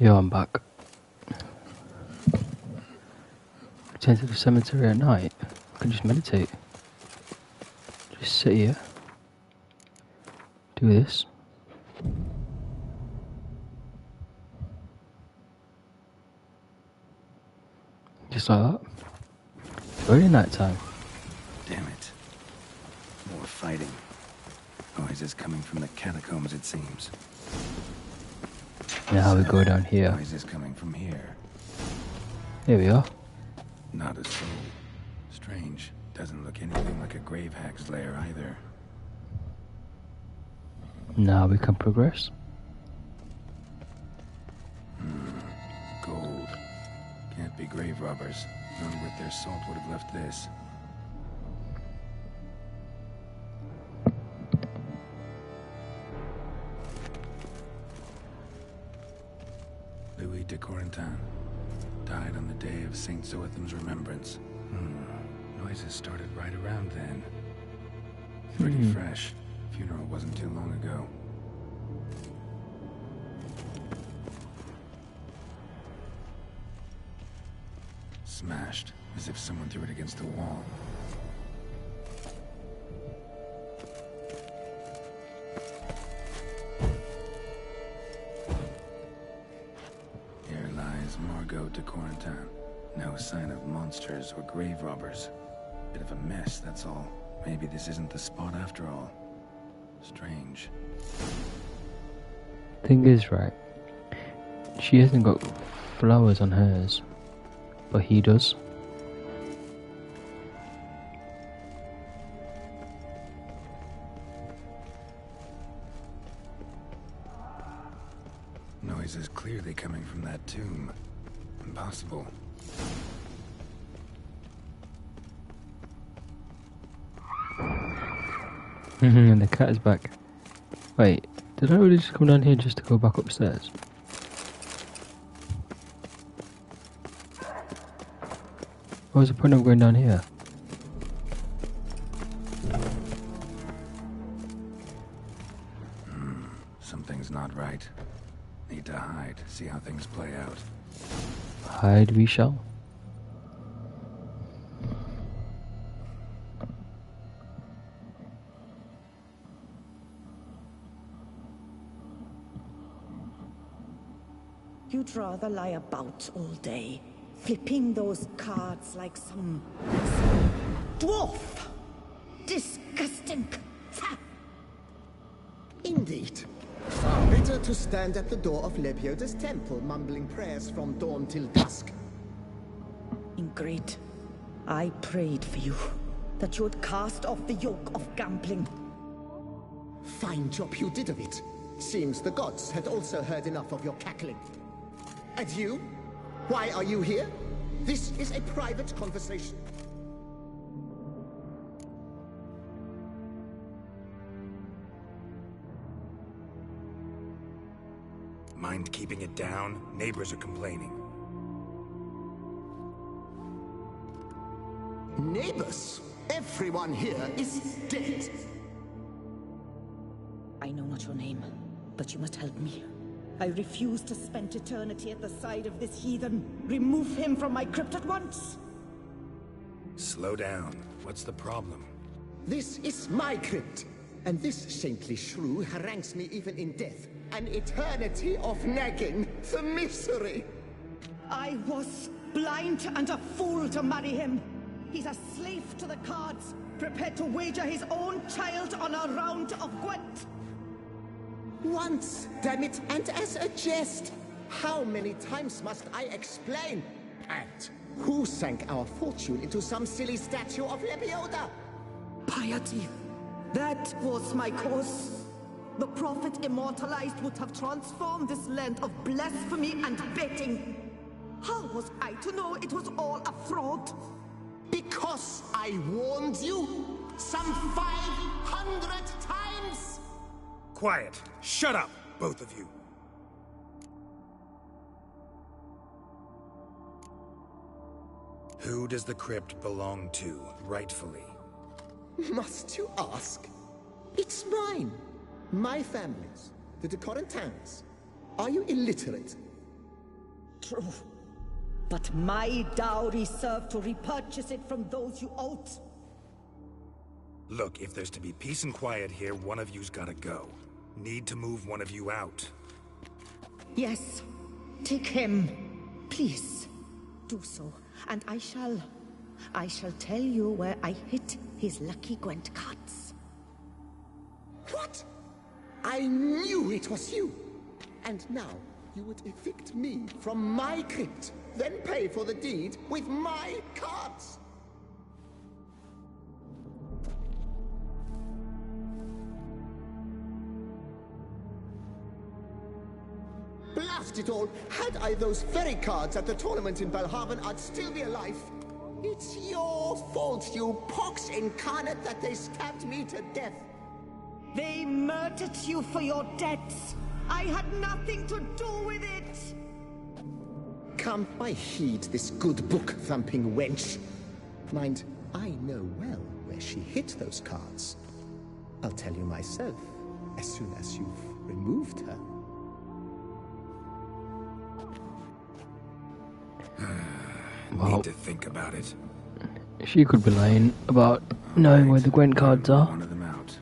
Yeah, I'm back. Return to the cemetery at night. I can just meditate. Just sit here. Do this. Just like that. It's already night time. Damn it. More fighting. Noises coming from the catacombs, it seems. Now we go down here. Noises coming from here. Here we are. Not a soul. Strange. Doesn't look anything like a grave hack's lair either. Now we can progress. Gold. Can't be grave robbers. None worth their salt would have left this. Louis de Corentin died on the day of Saint Zoetham's remembrance. Noises started right around then. Pretty fresh. Funeral wasn't too long ago. Smashed, as if someone threw it against the wall. Here lies Margot de Corentin. No sign of monsters or grave robbers. Bit of a mess, that's all. Maybe this isn't the spot after all. Strange. Thing is, right, she hasn't got flowers on hers, but he does. Noise is clearly coming from that tomb. Impossible. And the cat is back. Wait, did I really just come down here just to go back upstairs? What was the point of going down here? Something's not right. Need to hide, see how things play out. Hide we shall. You'd rather lie about all day, flipping those cards like some dwarf. Disgusting. Indeed. Far better to stand at the door of Lebioda's temple, mumbling prayers from dawn till dusk. Ingrid, I prayed for you, that you would cast off the yoke of gambling. Fine job you did of it. Seems the gods had also heard enough of your cackling. And you? Why are you here? This is a private conversation. Mind keeping it down? Neighbors are complaining. Neighbors? Everyone here is dead. I know not your name, but you must help me. I refuse to spend eternity at the side of this heathen. Remove him from my crypt at once. Slow down. What's the problem? This is my crypt, and this saintly shrew harangues me even in death. An eternity of nagging, the misery. I was blind and a fool to marry him. He's a slave to the cards, prepared to wager his own child on a round of Gwent. Once, damn it, and as a jest. How many times must I explain? And who sank our fortune into some silly statue of Lebioda? Piety. That was my cause. The prophet immortalized would have transformed this land of blasphemy and betting. How was I to know it was all a fraud? Because I warned you some 500 times! Quiet! Shut up, both of you! Who does the crypt belong to, rightfully? Must you ask? It's mine. My family's. The de Corentins. Are you illiterate? True. But my dowry served to repurchase it from those you owed. Look, if there's to be peace and quiet here, one of you's gotta go. Need to move one of you out. Yes. Take him. Please. Do so. And I shall tell you where I hid his lucky Gwent cards. What? I knew it was you. And now you would evict me from my crypt, then pay for the deed with my cards. Blast it all! Had I those very cards at the tournament in Belhaven, I'd still be alive. It's your fault, you pox incarnate, that they stabbed me to death. They murdered you for your debts. I had nothing to do with it. Come, I heed this good book-thumping wench. Mind, I know well where she hid those cards. I'll tell you myself, as soon as you've removed her. Need to think about it. She could be lying about knowing where the Gwent cards are. One of them out.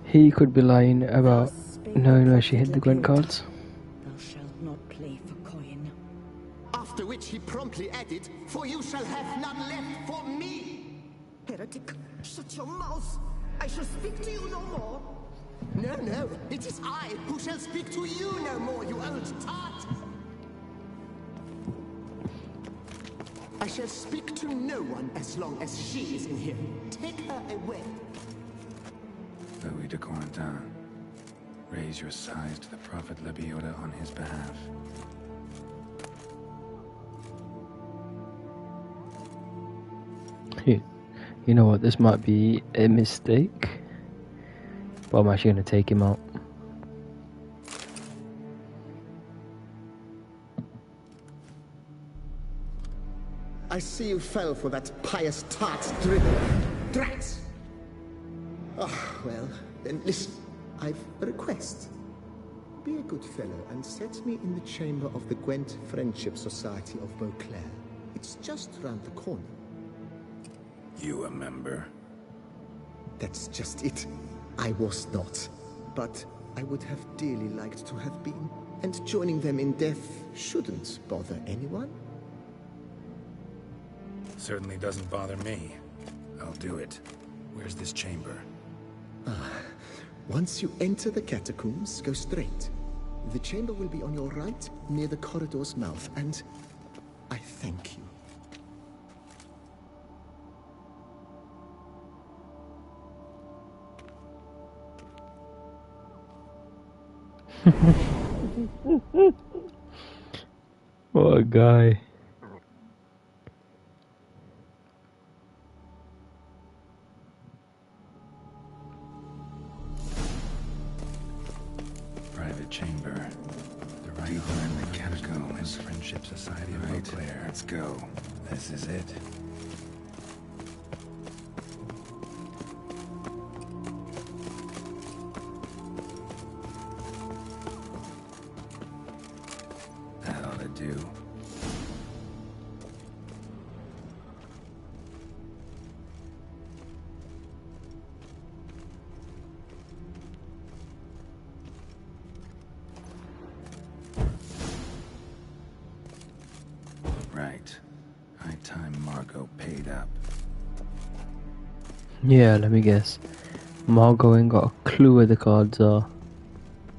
He could be lying about knowing where she hid the Gwent cards. Thou shalt not play for coin. After which he promptly added, "For you shall have none left for me." Heretic, shut your mouth. I shall speak to you no more. No, no, it is I who shall speak to you no more, you old tart. I shall speak to no one as long as she is in here. Take her away. Louis de Corentin, raise your sighs to the Prophet Lebioda on his behalf. You know what, this might be a mistake, but I'm actually going to take him out. I see you fell for that pious tart's drivel. Drats! Oh, well, then listen. I've a request. Be a good fellow and set me in the chamber of the Gwent Friendship Society of Beauclair. It's just round the corner. You a member? That's just it. I was not. But I would have dearly liked to have been. And joining them in death shouldn't bother anyone. Certainly doesn't bother me. I'll do it. Where's this chamber? Once you enter the catacombs, go straight. The chamber will be on your right, near the corridor's mouth, and I thank you. What a guy. Private chamber. The right behind the catacombs. Friendship Society of Beauclair. Let's go. This is it. That ought to do. Right. High time Margot paid up. Yeah, let me guess. Margot ain't got a clue where the cards are.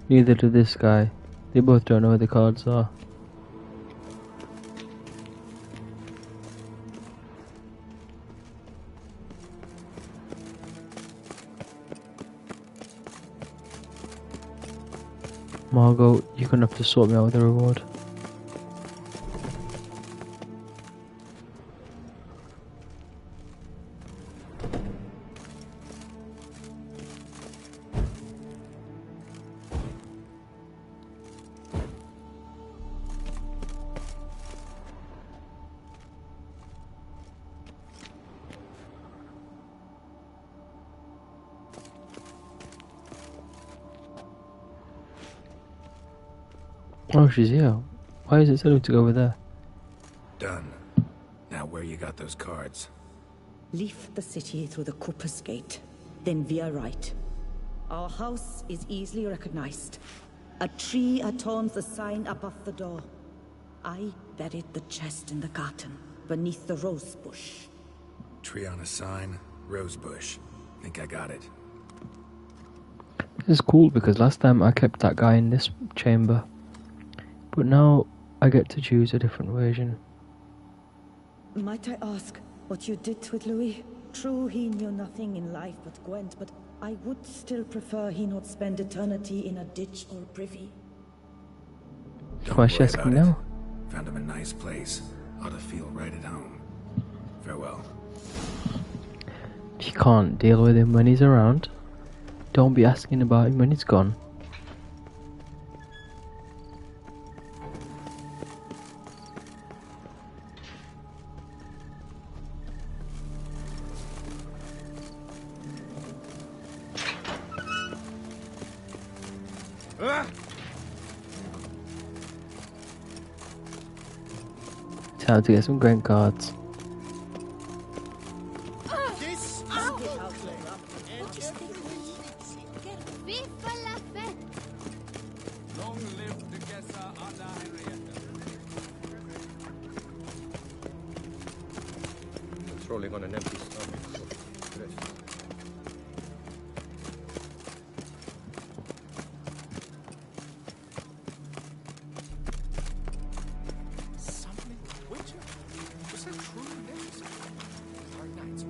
Neither do this guy. They both don't know where the cards are. Margot, you're gonna have to sort me out with a reward. Oh, she's here. Why is it telling me to go over there? Done. Now where you got those cards? Leave the city through the Cooper's Gate, then veer right. Our house is easily recognized. A tree adorns the sign above the door. I buried the chest in the garden, beneath the rose bush. Tree on a sign, rose bush. Think I got it. This is cool because last time I kept that guy in this chamber. But now I get to choose a different version. Might I ask what you did with Louis? True, he knew nothing in life but Gwent, but I would still prefer he not spend eternity in a ditch or privy. Don't Why worry is she asking about it. now? Found him a nice place. Ought to feel right at home. Farewell. If you can't deal with him when he's around, don't be asking about him when he's gone. Time to get some Gwent cards. Long live Duchessa Anna Henrietta. It's rolling on an empty stomach, so good. Something Witcher? Was that true news? Our knights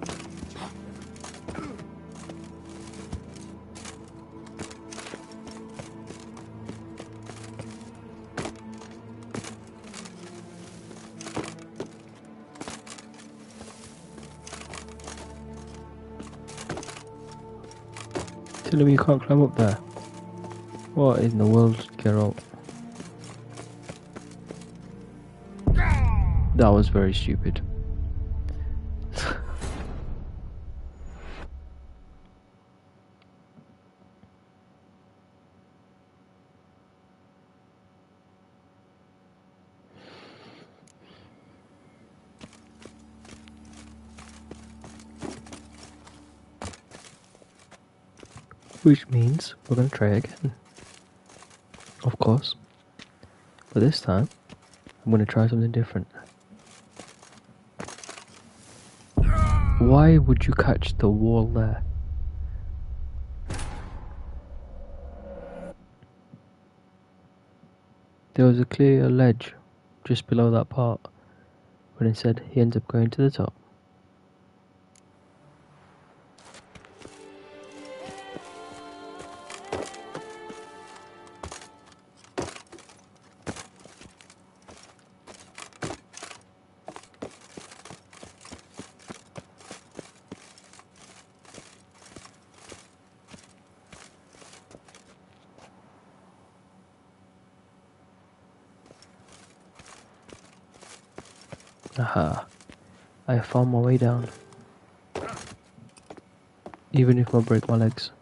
Telling me you can't climb up there. What in the world, Geralt? That was very stupid. Which means we're going to try again. Of course. But this time, I'm going to try something different. Why would you catch the wall there? There was a clear ledge just below that part, but instead he ends up going to the top. Aha, I found my way down. Even if I break my legs.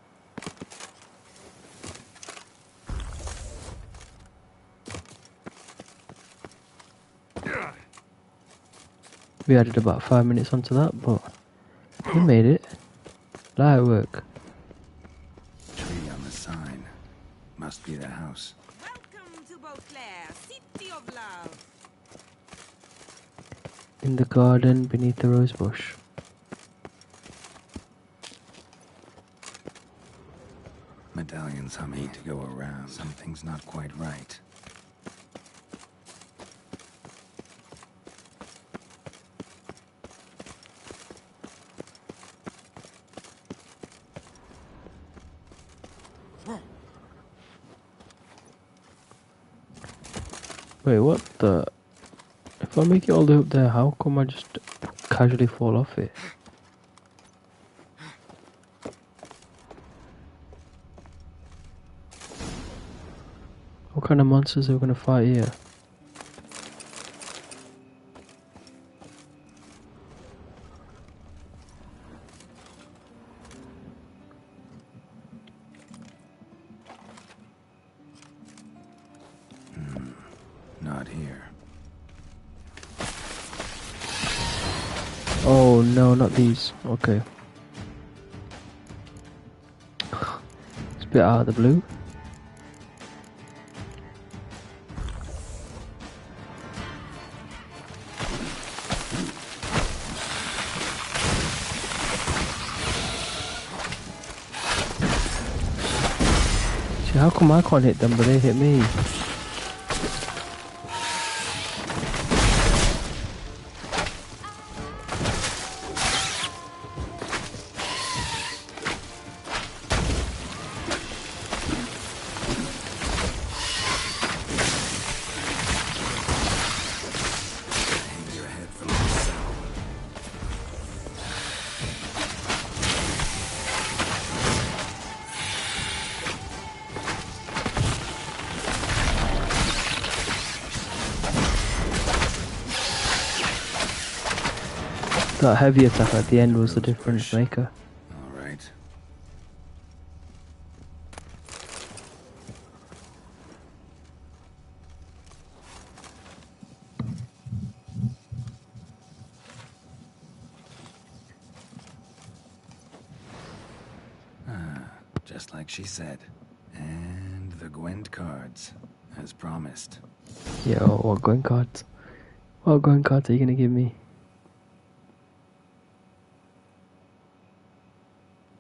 We added about 5 minutes onto that, but we made it. Light work. Tree on the sign. Must be the house. Welcome to Beauclair, city of love. In the garden beneath the rose bush. Medallions humming to go around. Something's not quite right. Wait, what the? If I make it all the way up there, how come I just casually fall off it? What kind of monsters are we gonna fight here? Not here. Oh no, not these. Okay. It's a bit out of the blue. See, how come I can't hit them but they hit me? That heavy attack at the end was the difference maker. All right. Just like she said. And the Gwent cards, as promised. Yo, what going cards? What going cards are you gonna give me?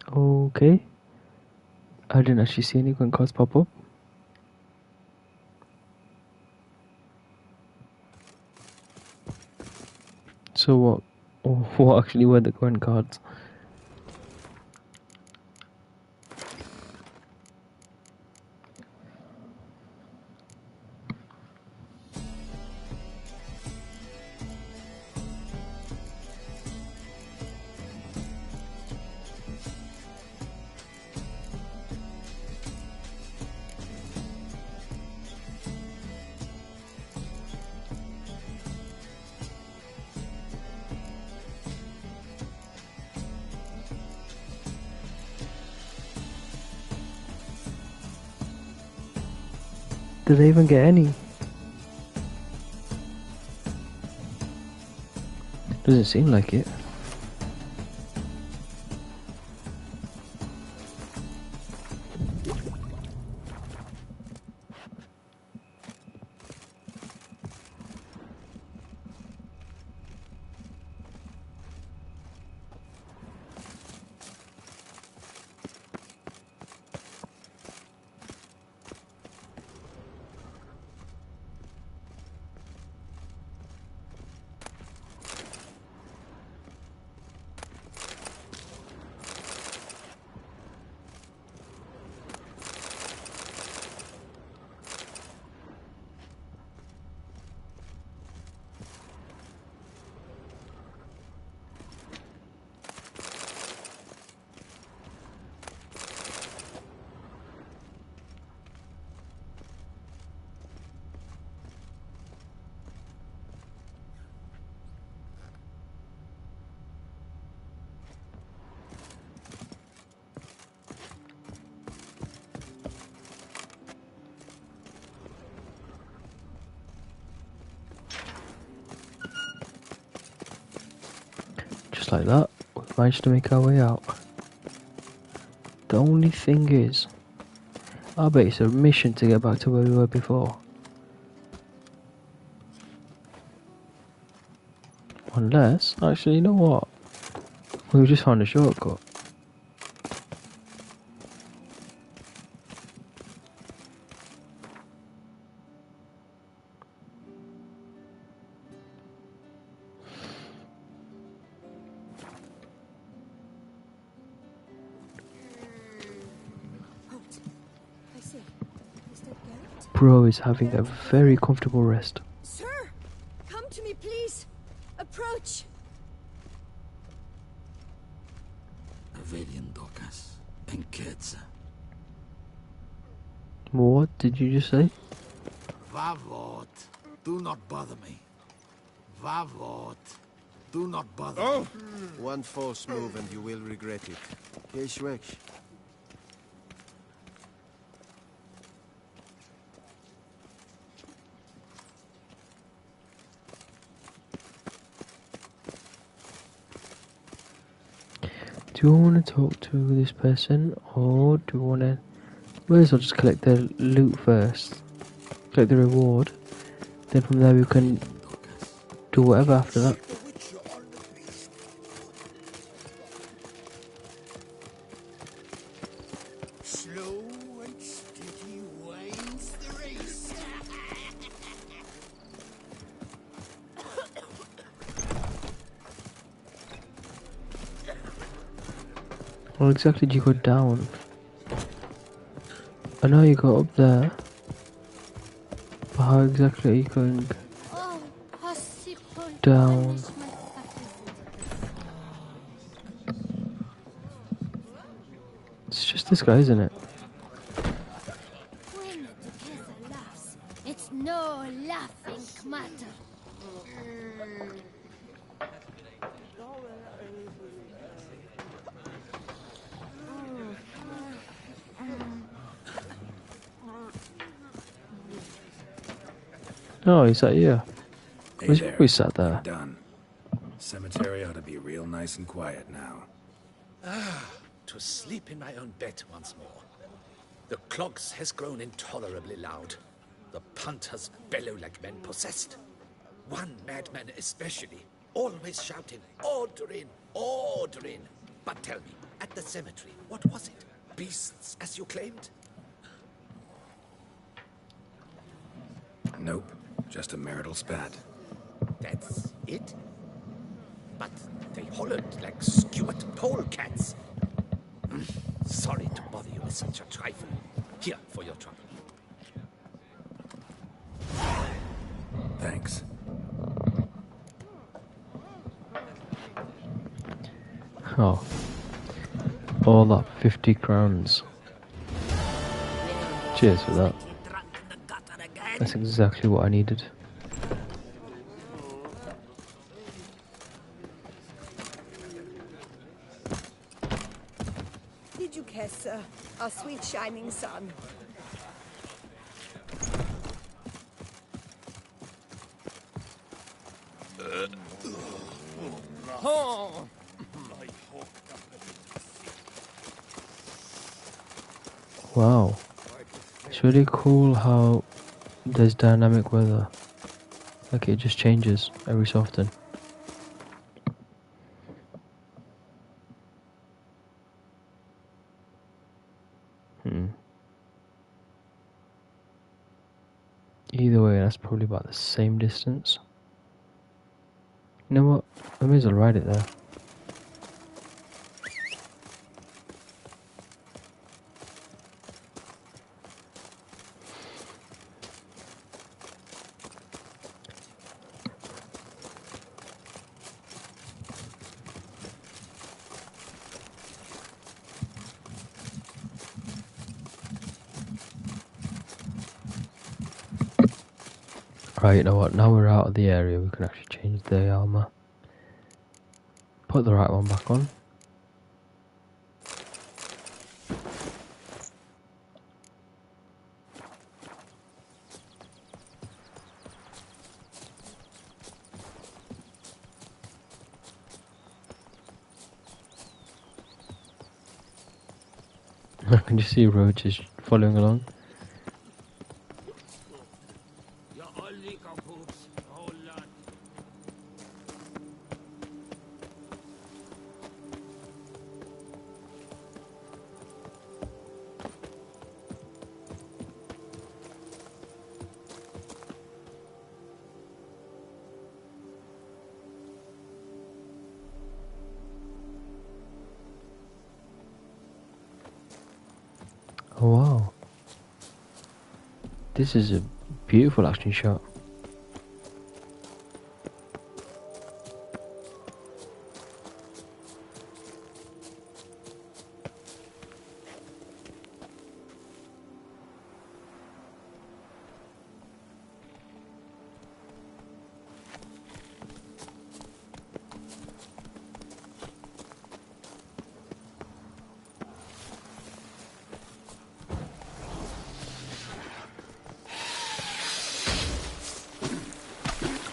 Okay. I didn't actually see any going cards pop up. So what? What actually were the going cards? Did they even get any? Doesn't seem like it. Just like that, we managed to make our way out. The only thing is, I bet it's a mission to get back to where we were before. Unless, actually, you know what? We just found a shortcut. Bro is having a very comfortable rest. Sir, come to me, please. Approach. Avelian Docas and Kedza. What did you just say? Vavot, do not bother me. Vavot, do not bother Oh! me. One false move and you will regret it. Keshwek. do we want to talk to this person, or do we want to... May as well just collect the loot first. Collect the reward. Then from there we can do whatever after that. Slow and steady wins the race. How exactly do you go down? I know you go up there. But how exactly are you going down? It's just this guy, isn't it? When together laughs, it's no laughing matter. Oh, he's at here. Hey He's there. always sat there. Done. Cemetery ought to be real nice and quiet now. To sleep in my own bed once more. The clogs has grown intolerably loud. The punters bellow like men possessed. One madman especially, always shouting, "Order in! Order in!" But tell me, at the cemetery, what was it? Beasts, as you claimed? Nope. Just a marital spat. That's it? But they hollered like skewered polecats. Sorry to bother you with such a trifle. Here for your trouble. Thanks. Oh. All up 50 crowns. Cheers for that. That's exactly what I needed. Did you care, sir? Our sweet shining sun. Oh. Wow. It's really cool how there's dynamic weather. Like it just changes every so often. Either way, that's probably about the same distance. You know what? I may as well ride it there. Right, you know what, now we're out of the area, we can actually change the armour. Put the right one back on. I can just see Roach just following along. Oh wow. This is a beautiful action shot.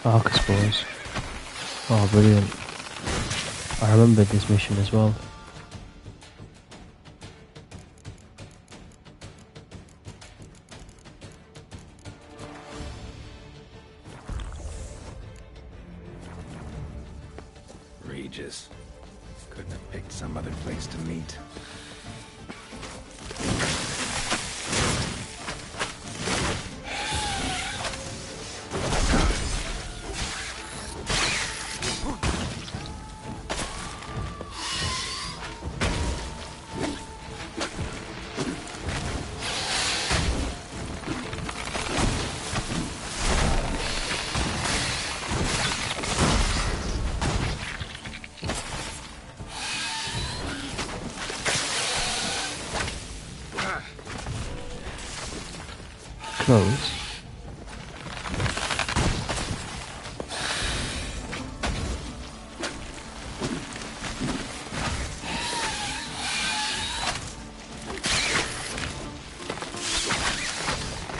Arca spores. Oh, brilliant. I remember this mission as well. ages. Couldn't have picked some other place to meet. Close.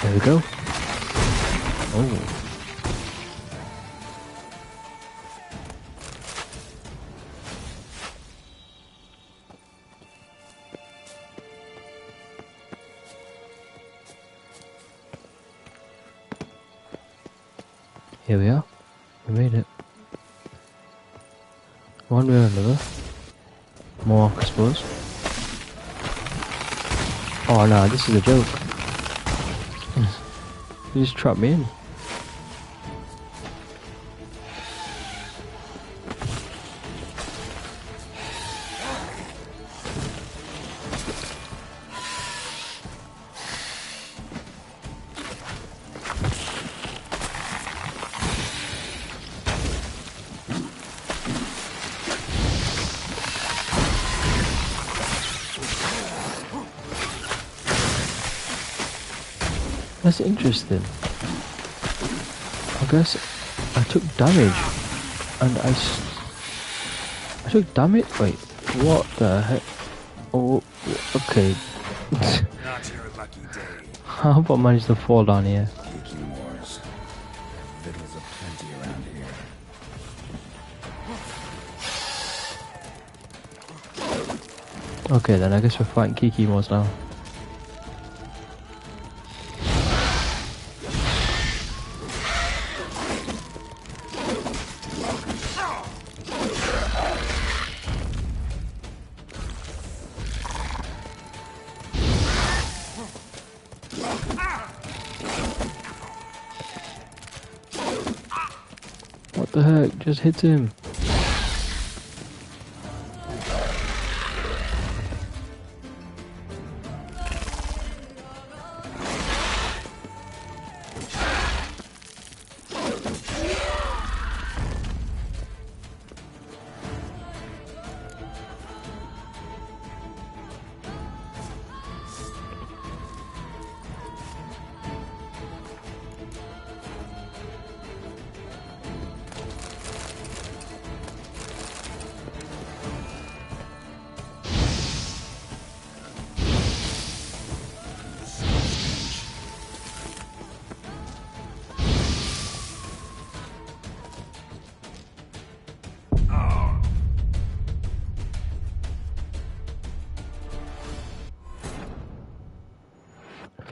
There we go. Oh. Here we are. We made it. One way or another. More, I suppose. Oh no, this is a joke. You just trapped me in. That's interesting. I guess I took damage, and I took damage. Wait, what the heck? Oh, okay. Not your lucky day. How about I managed to fall down here? Geeky wars. Victuals aplenty around here. Okay, then I guess we're fighting Kiki Mors now. What the heck? Just hit him.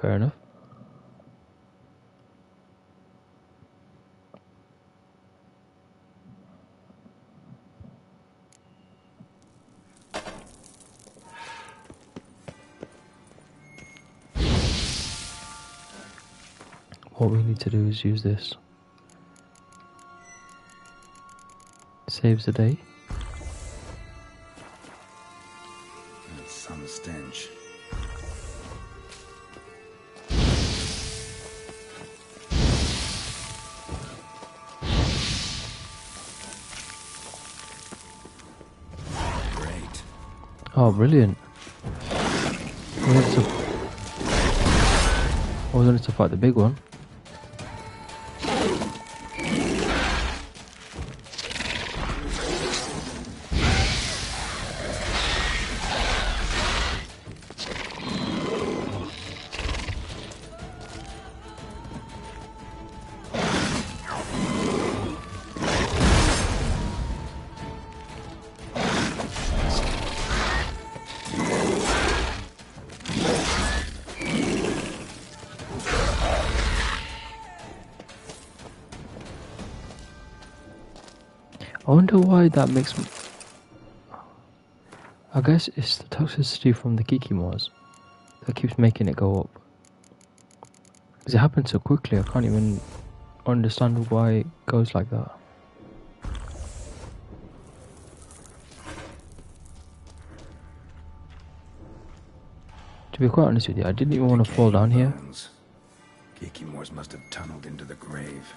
Fair enough. What we need to do is use this. Saves the day. That's some stench. Great. Oh, brilliant. I was only to fight the big one. I wonder why that makes I guess it's the toxicity from the Kikimors that keeps making it go up. Because it happens so quickly, I can't even understand why it goes like that. To be quite honest with you, I didn't even want to fall down here. Kikimors must have tunneled into the grave.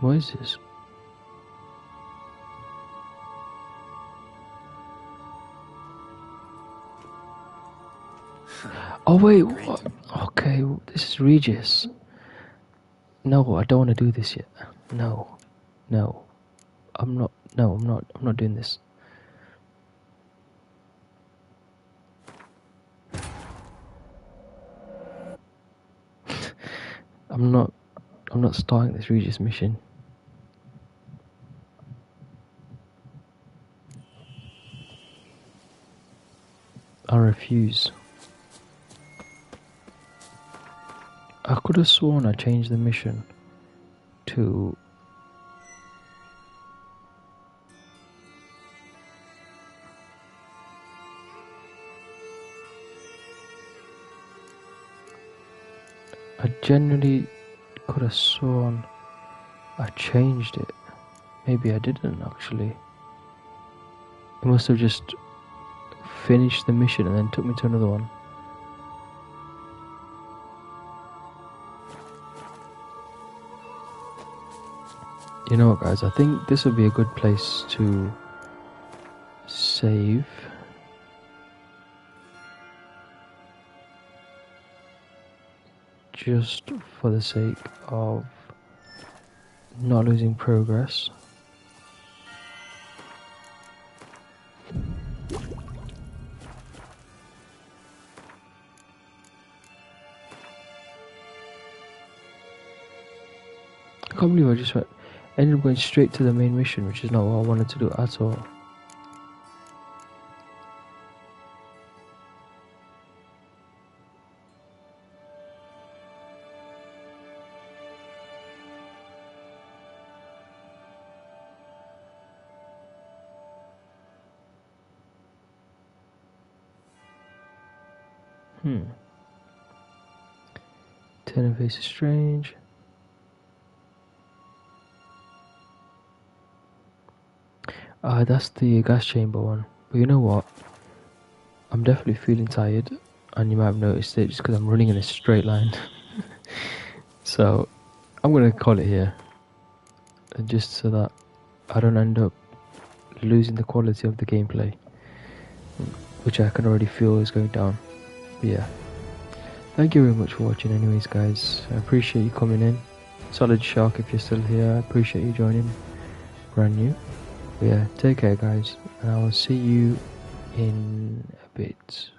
What is this? Oh wait, what? Okay, this is Regis. No, I don't want to do this yet. No, I'm not doing this. I'm not starting this Regis mission. I refuse. I could have sworn I changed the mission to I genuinely could have sworn I changed it. Maybe I didn't actually. It must have just finished the mission and then took me to another one. You know what, guys, I think this would be a good place to save. Just for the sake of not losing progress. I can't believe I just ended up going straight to the main mission, which is not what I wanted to do at all. Ten of Ace is strange. That's the gas chamber one. But you know what? I'm definitely feeling tired, and you might have noticed it just because I'm running in a straight line. So, I'm going to call it here. Just so that I don't end up losing the quality of the gameplay, which I can already feel is going down. But yeah. Thank you very much for watching anyways, guys. I appreciate you coming in. Solid Shark if you're still here. I appreciate you joining. Brand new. But yeah, take care guys, and I will see you in a bit.